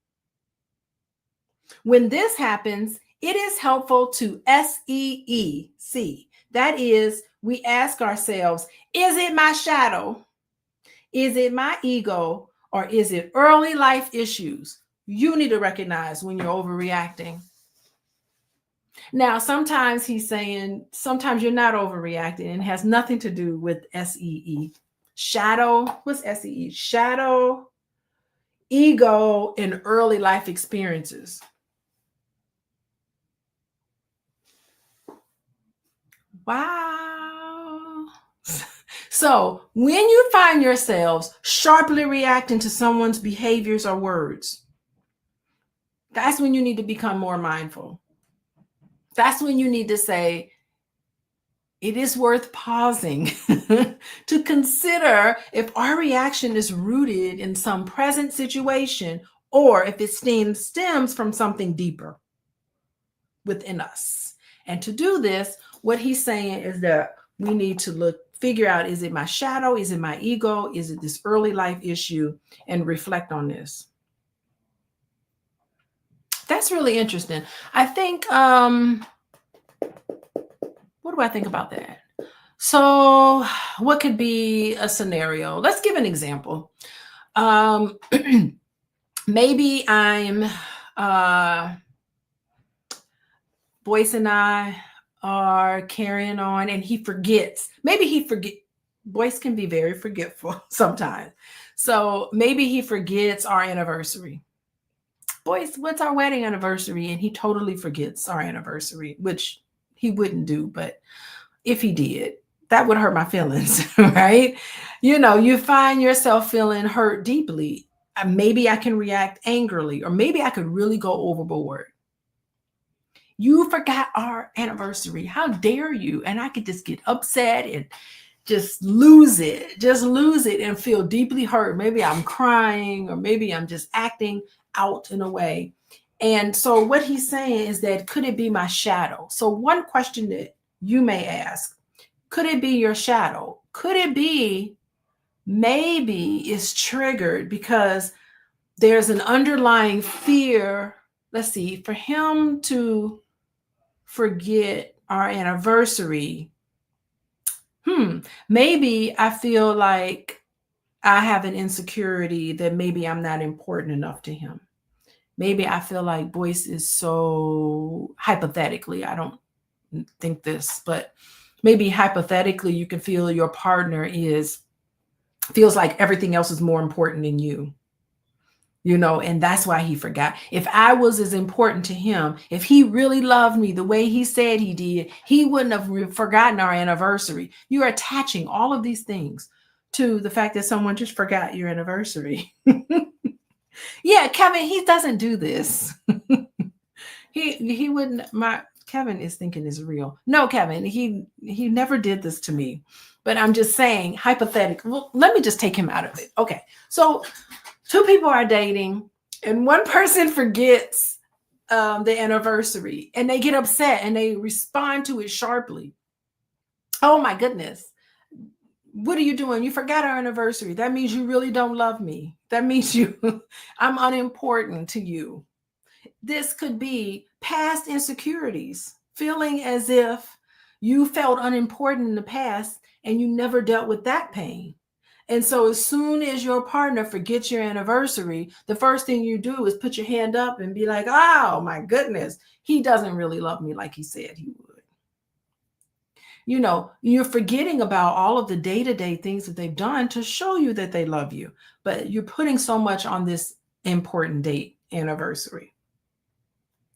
When this happens, it is helpful to SEEC. That is, we ask ourselves, is it my shadow? Is it my ego? Or is it early life issues? You need to recognize when you're overreacting. Now, sometimes he's saying, sometimes you're not overreacting, and it has nothing to do with SEE. Shadow, what's SEE? Shadow, ego, and early life experiences. Wow. So when you find yourselves sharply reacting to someone's behaviors or words, that's when you need to become more mindful. That's when you need to say, it is worth pausing to consider if our reaction is rooted in some present situation or if it stems from something deeper within us. And to do this, what he's saying is that we need to figure out, is it my shadow? Is it my ego? Is it this early life issue? And reflect on this. That's really interesting. I think, what do I think about that? So what could be a scenario? Let's give an example. Maybe I'm, Boyce and I are carrying on and he forgets. Boyce can be very forgetful sometimes. So maybe he forgets our anniversary. Boyce, what's our wedding anniversary? And he totally forgets our anniversary, which he wouldn't do, but if he did, that would hurt my feelings, right? You find yourself feeling hurt deeply. Maybe I can react angrily, or maybe I could really go overboard. You forgot our anniversary. How dare you? And I could just get upset and just lose it and feel deeply hurt. Maybe I'm crying, or maybe I'm just acting out in a way. And so what he's saying is that, could it be my shadow? So one question that you may ask, could it be your shadow? Could it be maybe it's triggered because there's an underlying fear? Let's see, for him to forget our anniversary, maybe I feel like I have an insecurity that maybe I'm not important enough to him. Maybe I feel like Boyce is so, hypothetically, I don't think this, but maybe hypothetically you can feel your partner feels like everything else is more important than you. And that's why he forgot. If I was as important to him, if he really loved me the way he said he did, he wouldn't have forgotten our anniversary. You're attaching all of these things to the fact that someone just forgot your anniversary. Yeah, Kevin, he doesn't do this. He wouldn't. Kevin is thinking is real. No, Kevin, he never did this to me. But I'm just saying, hypothetically, well, let me just take him out of it. Okay, so two people are dating and one person forgets the anniversary and they get upset and they respond to it sharply. Oh my goodness. What are you doing? You forgot our anniversary. That means you really don't love me. That means I'm unimportant to you. This could be past insecurities, feeling as if you felt unimportant in the past and you never dealt with that pain. And so as soon as your partner forgets your anniversary, the first thing you do is put your hand up and be like, oh my goodness, he doesn't really love me like he said he would. You're forgetting about all of the day-to-day things that they've done to show you that they love you, but you're putting so much on this important date anniversary.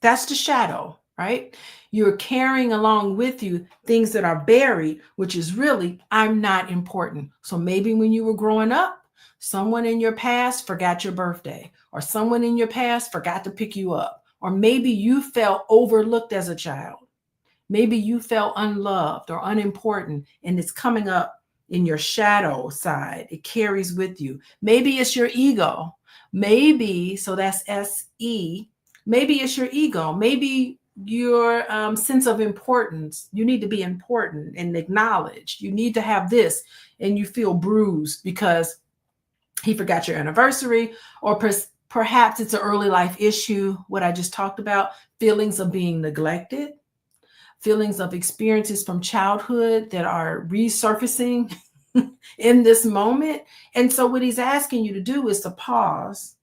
That's the shadow, right? You're carrying along with you things that are buried, which is really, I'm not important. So maybe when you were growing up, someone in your past forgot your birthday, or someone in your past forgot to pick you up, or maybe you felt overlooked as a child. Maybe you felt unloved or unimportant, and it's coming up in your shadow side. It carries with you. Maybe it's your ego. Maybe, so that's SE. Maybe it's your ego. Maybe your sense of importance. You need to be important and acknowledged. You need to have this, and you feel bruised because he forgot your anniversary, or perhaps it's an early life issue, what I just talked about, feelings of being neglected, feelings of experiences from childhood that are resurfacing in this moment. And so what he's asking you to do is to pause,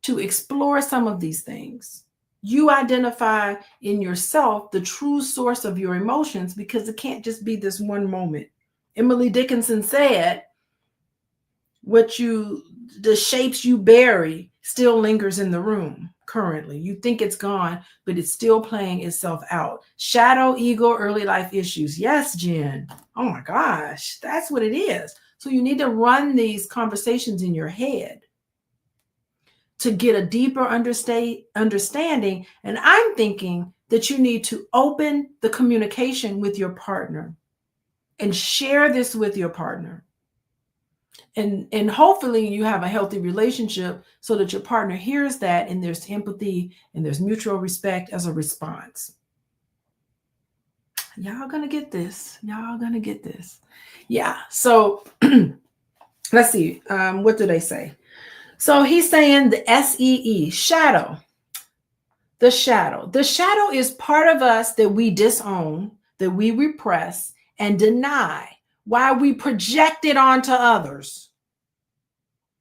to explore some of these things. You identify in yourself the true source of your emotions, because it can't just be this one moment. Emily Dickinson said, the shapes you bury still lingers in the room. currently. You think it's gone, but it's still playing itself out. Shadow, ego, early life issues. Yes, Jen. Oh my gosh, that's what it is. So you need to run these conversations in your head to get a deeper understanding. And I'm thinking that you need to open the communication with your partner and share this with your partner. And hopefully you have a healthy relationship so that your partner hears that and there's empathy and there's mutual respect as a response. Y'all gonna get this. Y'all gonna get this. Yeah. So let's see. What do they say? So he's saying the SEE, shadow. The shadow. The shadow is part of us that we disown, that we repress and deny while we project it onto others.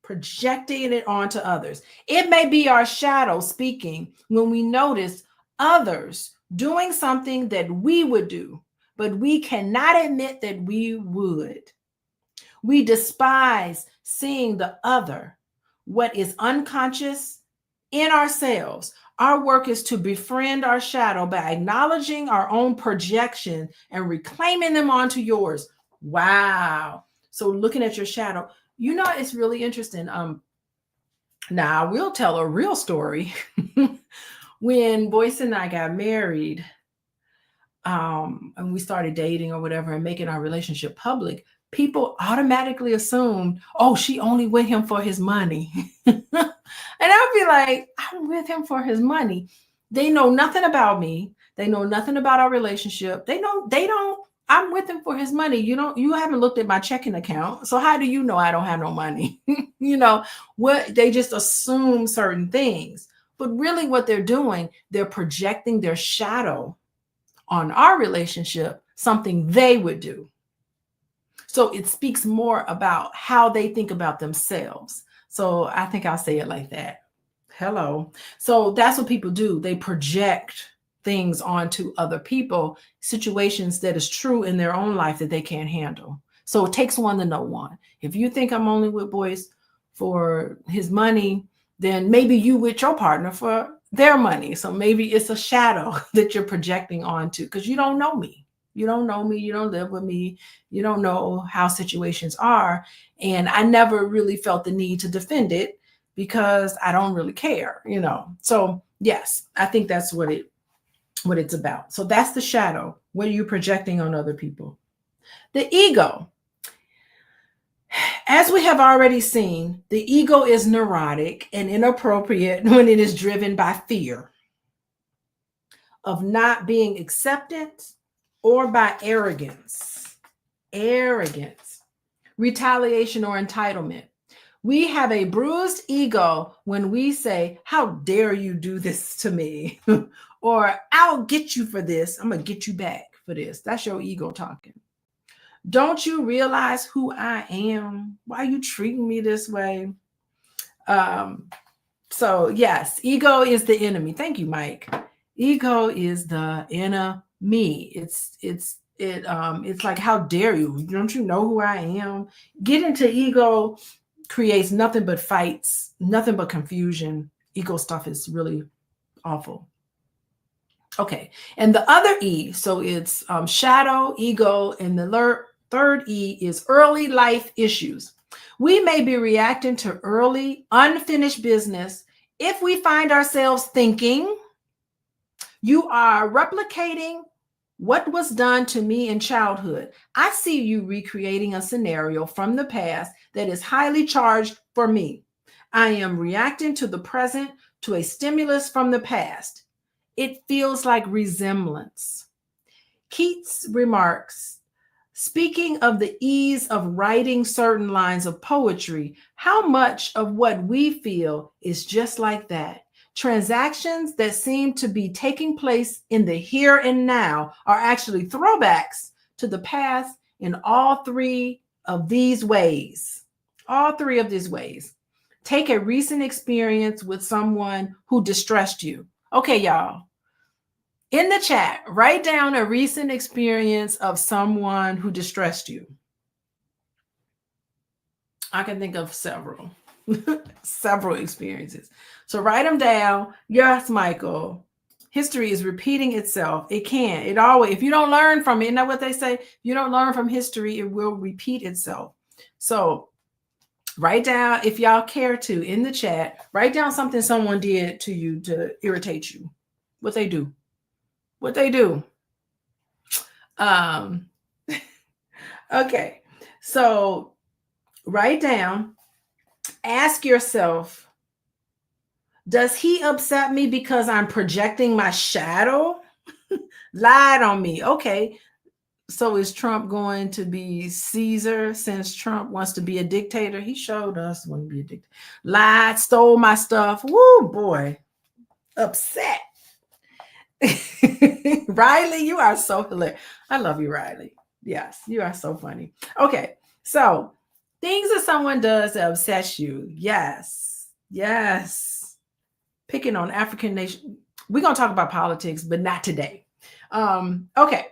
Projecting it onto others. It may be our shadow speaking when we notice others doing something that we would do, but we cannot admit that we would. We despise seeing the other, what is unconscious in ourselves. Our work is to befriend our shadow by acknowledging our own projection and reclaiming them onto yours. Wow. So looking at your shadow, you know, it's really interesting. Now I will tell a real story. When Boyce and I got married, and we started dating or whatever and making our relationship public, people automatically assumed, oh, she only with him for his money. And I'd be like, I'm with him for his money. They know nothing about me. They know nothing about our relationship. They don't, I'm with him for his money. You haven't looked at my checking account. So how do you know I don't have no money? You know, what they just assume certain things. But really what they're doing, they're projecting their shadow on our relationship, something they would do. So it speaks more about how they think about themselves. So I think I'll say it like that. Hello. So that's what people do. They project things onto other people, situations that is true in their own life that they can't handle. So it takes one to know one. If you think I'm only with Boyce for his money, then maybe you with your partner for their money. So maybe it's a shadow that you're projecting onto because you don't know me. You don't know me. You don't live with me. You don't know how situations are. And I never really felt the need to defend it because I don't really care, you know. So yes, I think that's what it's about. So that's the shadow. What are you projecting on other people? The ego. As we have already seen, the ego is neurotic and inappropriate when it is driven by fear of not being accepted or by arrogance, retaliation, or entitlement. We have a bruised ego when we say, how dare you do this to me? Or I'll get you for this. I'm going to get you back for this. That's your ego talking. Don't you realize who I am? Why are you treating me this way? So yes, ego is the enemy. Thank you, Mike. Ego is the enemy. It's like, how dare you? Don't you know who I am? Get into ego creates nothing but fights, nothing but confusion. Ego stuff is really awful. Okay, and the other E, so it's shadow, ego, and the third E is early life issues. We may be reacting to early unfinished business if we find ourselves thinking, you are replicating what was done to me in childhood. I see you recreating a scenario from the past that is highly charged for me. I am reacting to the present to a stimulus from the past. It feels like resemblance. Keats remarks, speaking of the ease of writing certain lines of poetry, how much of what we feel is just like that. Transactions that seem to be taking place in the here and now are actually throwbacks to the past in all three of these ways. All three of these ways. Take a recent experience with someone who distressed you. Okay, y'all. In the chat, write down a recent experience of someone who distressed you. I can think of several. Several experiences. So write them down. Yes, Michael. History is repeating itself. It can. It always, if you don't learn from it, isn't that what they say? If you don't learn from history, it will repeat itself. So write down, if y'all care to, in the chat, write down something someone did to you to irritate you. What they do. What they do. Okay. So write down, ask yourself, does he upset me because I'm projecting my shadow? Lied on me. Okay. So is Trump going to be Caesar since Trump wants to be a dictator? He showed us when to be a dictator. Lied, stole my stuff. Woo, boy. Upset. Riley, you are so hilarious. I love you, Riley. Yes, you are so funny. Okay. So things that someone does that upsets you. Yes. Yes. Picking on African nation. We're going to talk about politics, but not today. Okay.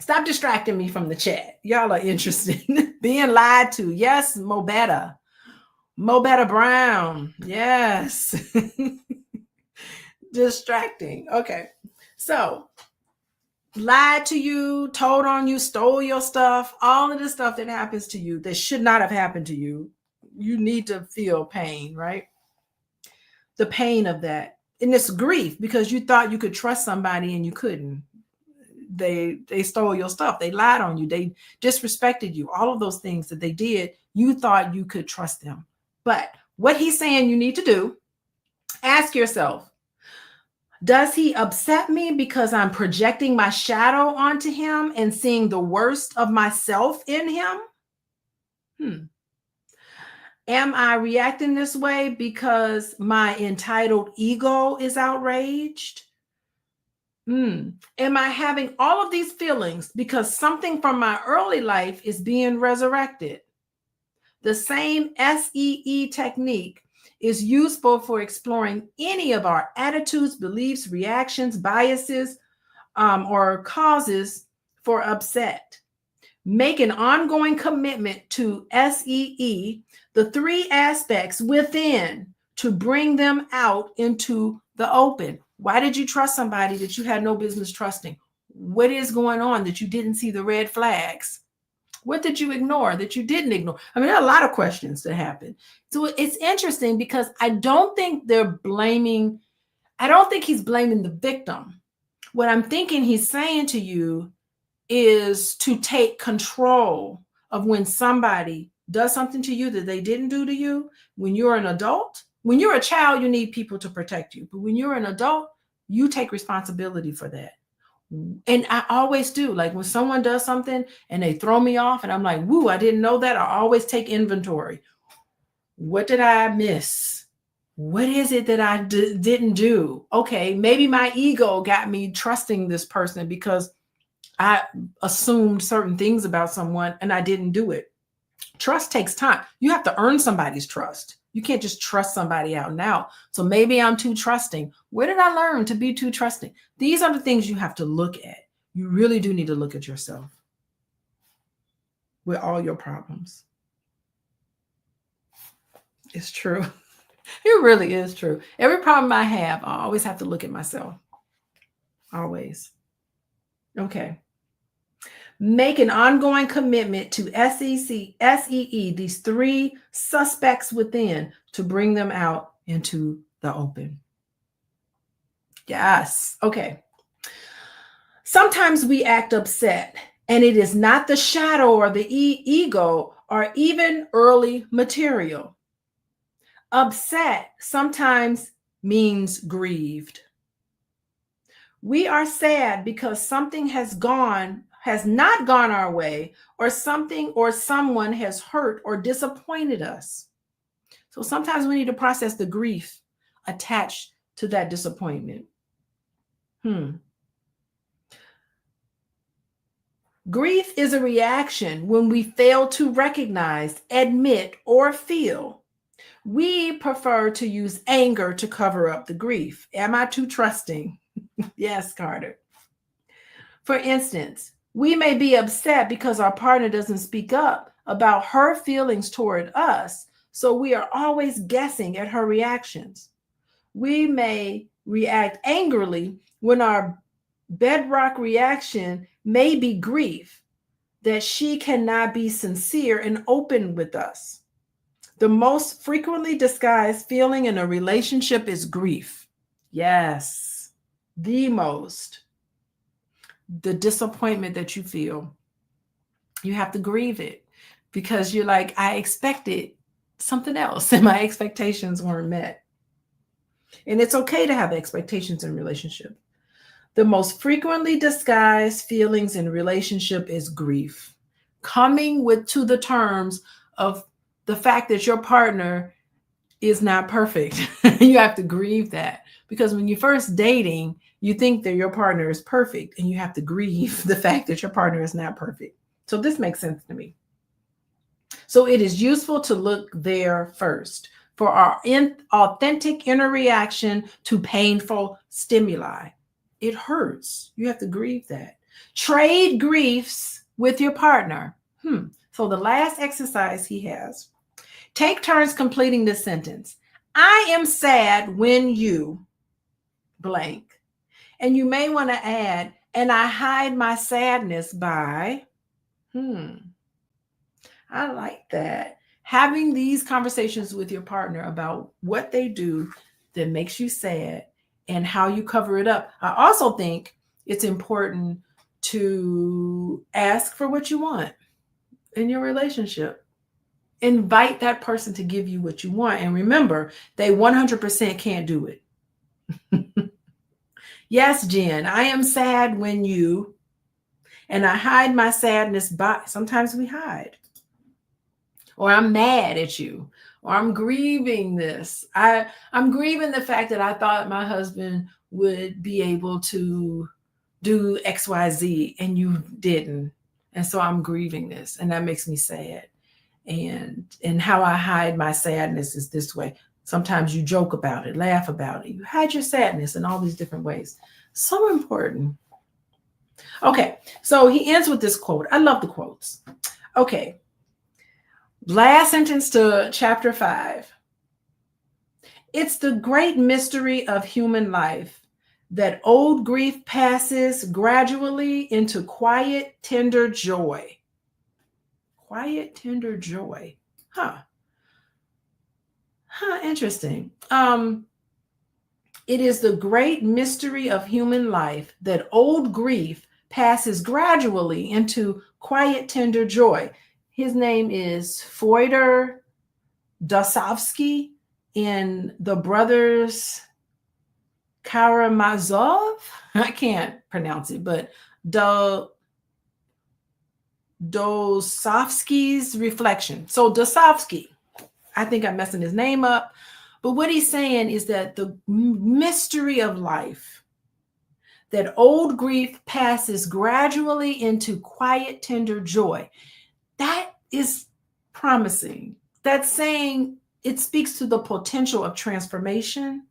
Stop distracting me from the chat. Y'all are interested. Being lied to. Yes, Mobetta. Mobetta Brown. Yes. Distracting. Okay. So lied to you, told on you, stole your stuff, all of the stuff that happens to you that should not have happened to you. You need to feel pain, right? The pain of that. And it's grief because you thought you could trust somebody and you couldn't. They stole your stuff. They lied on you. They disrespected you. All of those things that they did, you thought you could trust them. But what he's saying you need to do, ask yourself, does he upset me because I'm projecting my shadow onto him and seeing the worst of myself in him? Am I reacting this way because my entitled ego is outraged? Am I having all of these feelings because something from my early life is being resurrected? The same SEE technique is useful for exploring any of our attitudes, beliefs, reactions, biases, or causes for upset. Make an ongoing commitment to SEE, the 3 aspects within, to bring them out into the open. Why did you trust somebody that you had no business trusting? What is going on that you didn't see the red flags? What did you ignore that you didn't ignore? I mean, there are a lot of questions that happen. So it's interesting because I don't think he's blaming the victim. What I'm thinking he's saying to you is to take control of when somebody does something to you that they didn't do to you. When you're an adult, when you're a child, you need people to protect you. But when you're an adult, you take responsibility for that. And I always do. Like when someone does something and they throw me off and I'm like, woo, I didn't know that. I always take inventory. What did I miss? What is it that I didn't do? Okay, maybe my ego got me trusting this person because I assumed certain things about someone and I didn't do it. Trust takes time. You have to earn somebody's trust. You can't just trust somebody out and out. So maybe I'm too trusting. Where did I learn to be too trusting? These are the things you have to look at. You really do need to look at yourself with all your problems. It's true. It really is true. Every problem I have, I always have to look at myself. Always. Okay. Make an ongoing commitment to SEE, these 3 suspects within, to bring them out into the open. Yes. Okay. Sometimes we act upset, and it is not the shadow or the ego or even early material. Upset sometimes means grieved. We are sad because something has not gone our way, or something or someone has hurt or disappointed us. So sometimes we need to process the grief attached to that disappointment. Grief is a reaction when we fail to recognize, admit, or feel. We prefer to use anger to cover up the grief. Am I too trusting? Yes, Carter. For instance, we may be upset because our partner doesn't speak up about her feelings toward us. So we are always guessing at her reactions. We may react angrily when our bedrock reaction may be grief, that she cannot be sincere and open with us. The most frequently disguised feeling in a relationship is grief. Yes, the most. The disappointment that you feel, you have to grieve it because you're like, I expected something else and my expectations weren't met. And it's okay to have expectations in relationship. The most frequently disguised feelings in relationship is grief. Coming to the terms of the fact that your partner is not perfect. You have to grieve that, because when you're first dating, you think that your partner is perfect, and you have to grieve the fact that your partner is not perfect. So this makes sense to me. So it is useful to look there first for our authentic inner reaction to painful stimuli. It hurts. You have to grieve that. Trade griefs with your partner. So the last exercise he has, take turns completing this sentence. I am sad when you blank. And you may want to add, and I hide my sadness by, I like that. Having these conversations with your partner about what they do that makes you sad and how you cover it up. I also think it's important to ask for what you want in your relationship. Invite that person to give you what you want. And remember, they 100% can't do it. Yes, Jen, I am sad when you, and I hide my sadness by, sometimes we hide. Or I'm mad at you, or I'm grieving this. I'm grieving the fact that I thought my husband would be able to do XYZ and you didn't. And so I'm grieving this, and that makes me sad. And how I hide my sadness is this way. Sometimes you joke about it, laugh about it. You hide your sadness in all these different ways. So important. Okay, so he ends with this quote. I love the quotes. Okay, last sentence to chapter 5. It's the great mystery of human life that old grief passes gradually into quiet, tender joy. Quiet, tender joy. Interesting. It is the great mystery of human life that old grief passes gradually into quiet, tender joy. His name is Fyodor Dostoevsky in The Brothers Karamazov. I can't pronounce it, but Dostoevsky's Reflection. So Dostoevsky, I think I'm messing his name up, but what he's saying is that the mystery of life, that old grief passes gradually into quiet, tender joy. That is promising. That's saying it speaks to the potential of transformation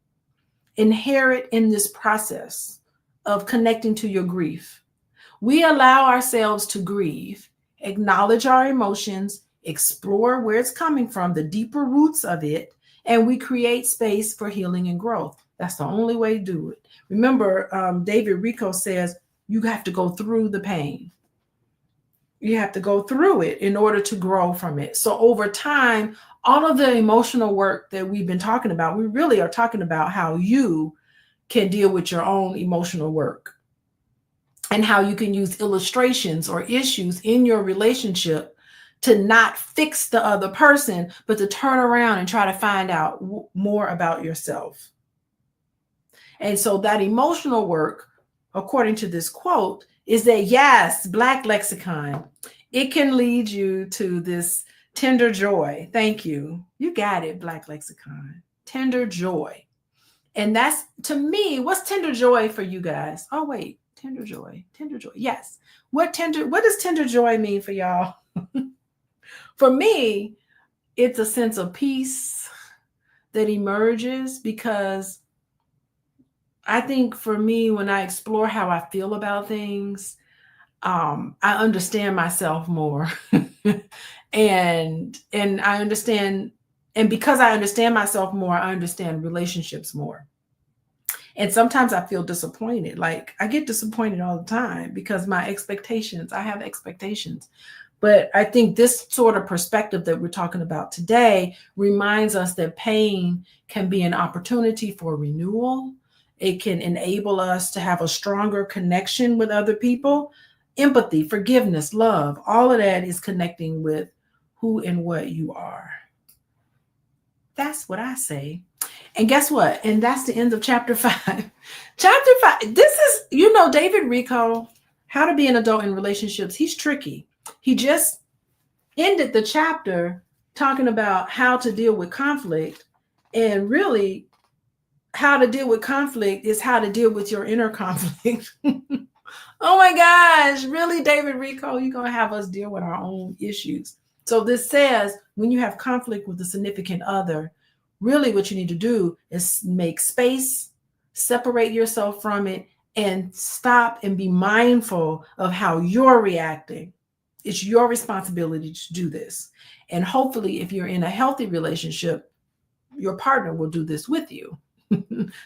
inherent in this process of connecting to your grief. We allow ourselves to grieve, acknowledge our emotions, explore where it's coming from, the deeper roots of it, and we create space for healing and growth. That's the only way to do it. Remember, David Rico says you have to go through the pain. You have to go through it in order to grow from it. So over time, all of the emotional work that we've been talking about, we really are talking about how you can deal with your own emotional work and how you can use illustrations or issues in your relationship to not fix the other person, but to turn around and try to find out more about yourself. And so that emotional work, according to this quote, is that, yes, Black lexicon, it can lead you to this tender joy. Thank you. You got it, Black lexicon. Tender joy. And that's, to me, what's tender joy for you guys? Oh, wait, tender joy. Yes. What does tender joy mean for y'all? For me, it's a sense of peace that emerges, because I think for me, when I explore how I feel about things, I understand myself more and I understand And because I understand myself more, I understand relationships more. And sometimes I feel disappointed. Like I get disappointed all the time because I have expectations. But I think this sort of perspective that we're talking about today reminds us that pain can be an opportunity for renewal. It can enable us to have a stronger connection with other people. Empathy, forgiveness, love, all of that is connecting with who and what you are. That's what I say. And guess what? And that's the end of chapter 5. Chapter 5, this is, David Rico, How to Be an Adult in Relationships. He's tricky. He just ended the chapter talking about how to deal with conflict. And really, how to deal with conflict is how to deal with your inner conflict. Oh my gosh, really, David Rico, you're going to have us deal with our own issues. So this says when you have conflict with a significant other, really what you need to do is make space, separate yourself from it, and stop and be mindful of how you're reacting. It's your responsibility to do this. And hopefully, if you're in a healthy relationship, your partner will do this with you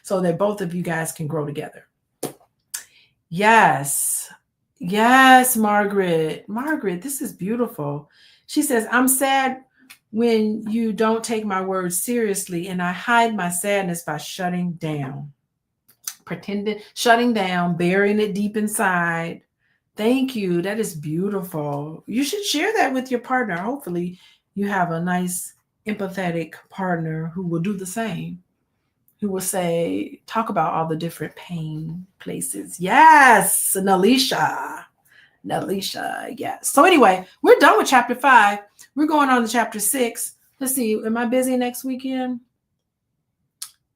so that both of you guys can grow together. Yes, Margaret. Margaret, this is beautiful. She says, I'm sad when you don't take my words seriously, and I hide my sadness by shutting down, shutting down, burying it deep inside. Thank you. That is beautiful. You should share that with your partner. Hopefully you have a nice, empathetic partner who will do the same, who will say, talk about all the different pain places. Yes, Alicia, yes. So anyway, we're done with chapter 5. We're going on to chapter 6. Let's see, am I busy next weekend?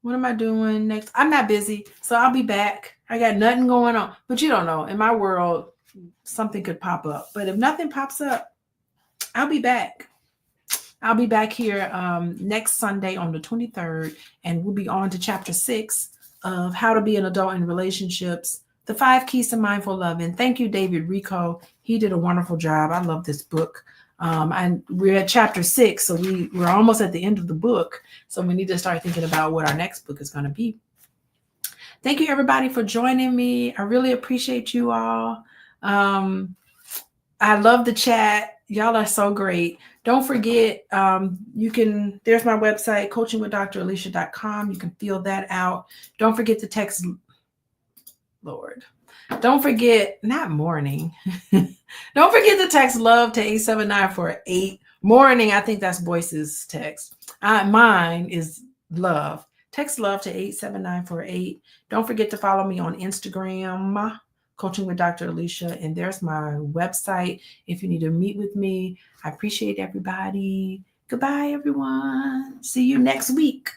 What am I doing next? I'm not busy, so I'll be back. I got nothing going on, but you don't know. In my world, something could pop up. But if nothing pops up, I'll be back. I'll be back here next Sunday on the 23rd, and we'll be on to chapter 6 of How to Be an Adult in Relationships, the 5 Keys to Mindful Loving. Thank you, David Rico. He did a wonderful job. I love this book. And we're at chapter 6, so we're almost at the end of the book. So we need to start thinking about what our next book is going to be. Thank you, everybody, for joining me. I really appreciate you all. I love the chat. Y'all are so great. Don't forget, there's my website, CoachingWithDrAlicia.comas. You can fill that out. Don't forget to text, Lord. Don't forget, not morning. Don't forget to text love to 87948. Morning, I think that's Boyce's text. Mine is love. Text love to 87948. Don't forget to follow me on Instagram, Coaching with Dr. Alicia, and there's my website if you need to meet with me. I appreciate everybody. Goodbye, everyone. See you next week.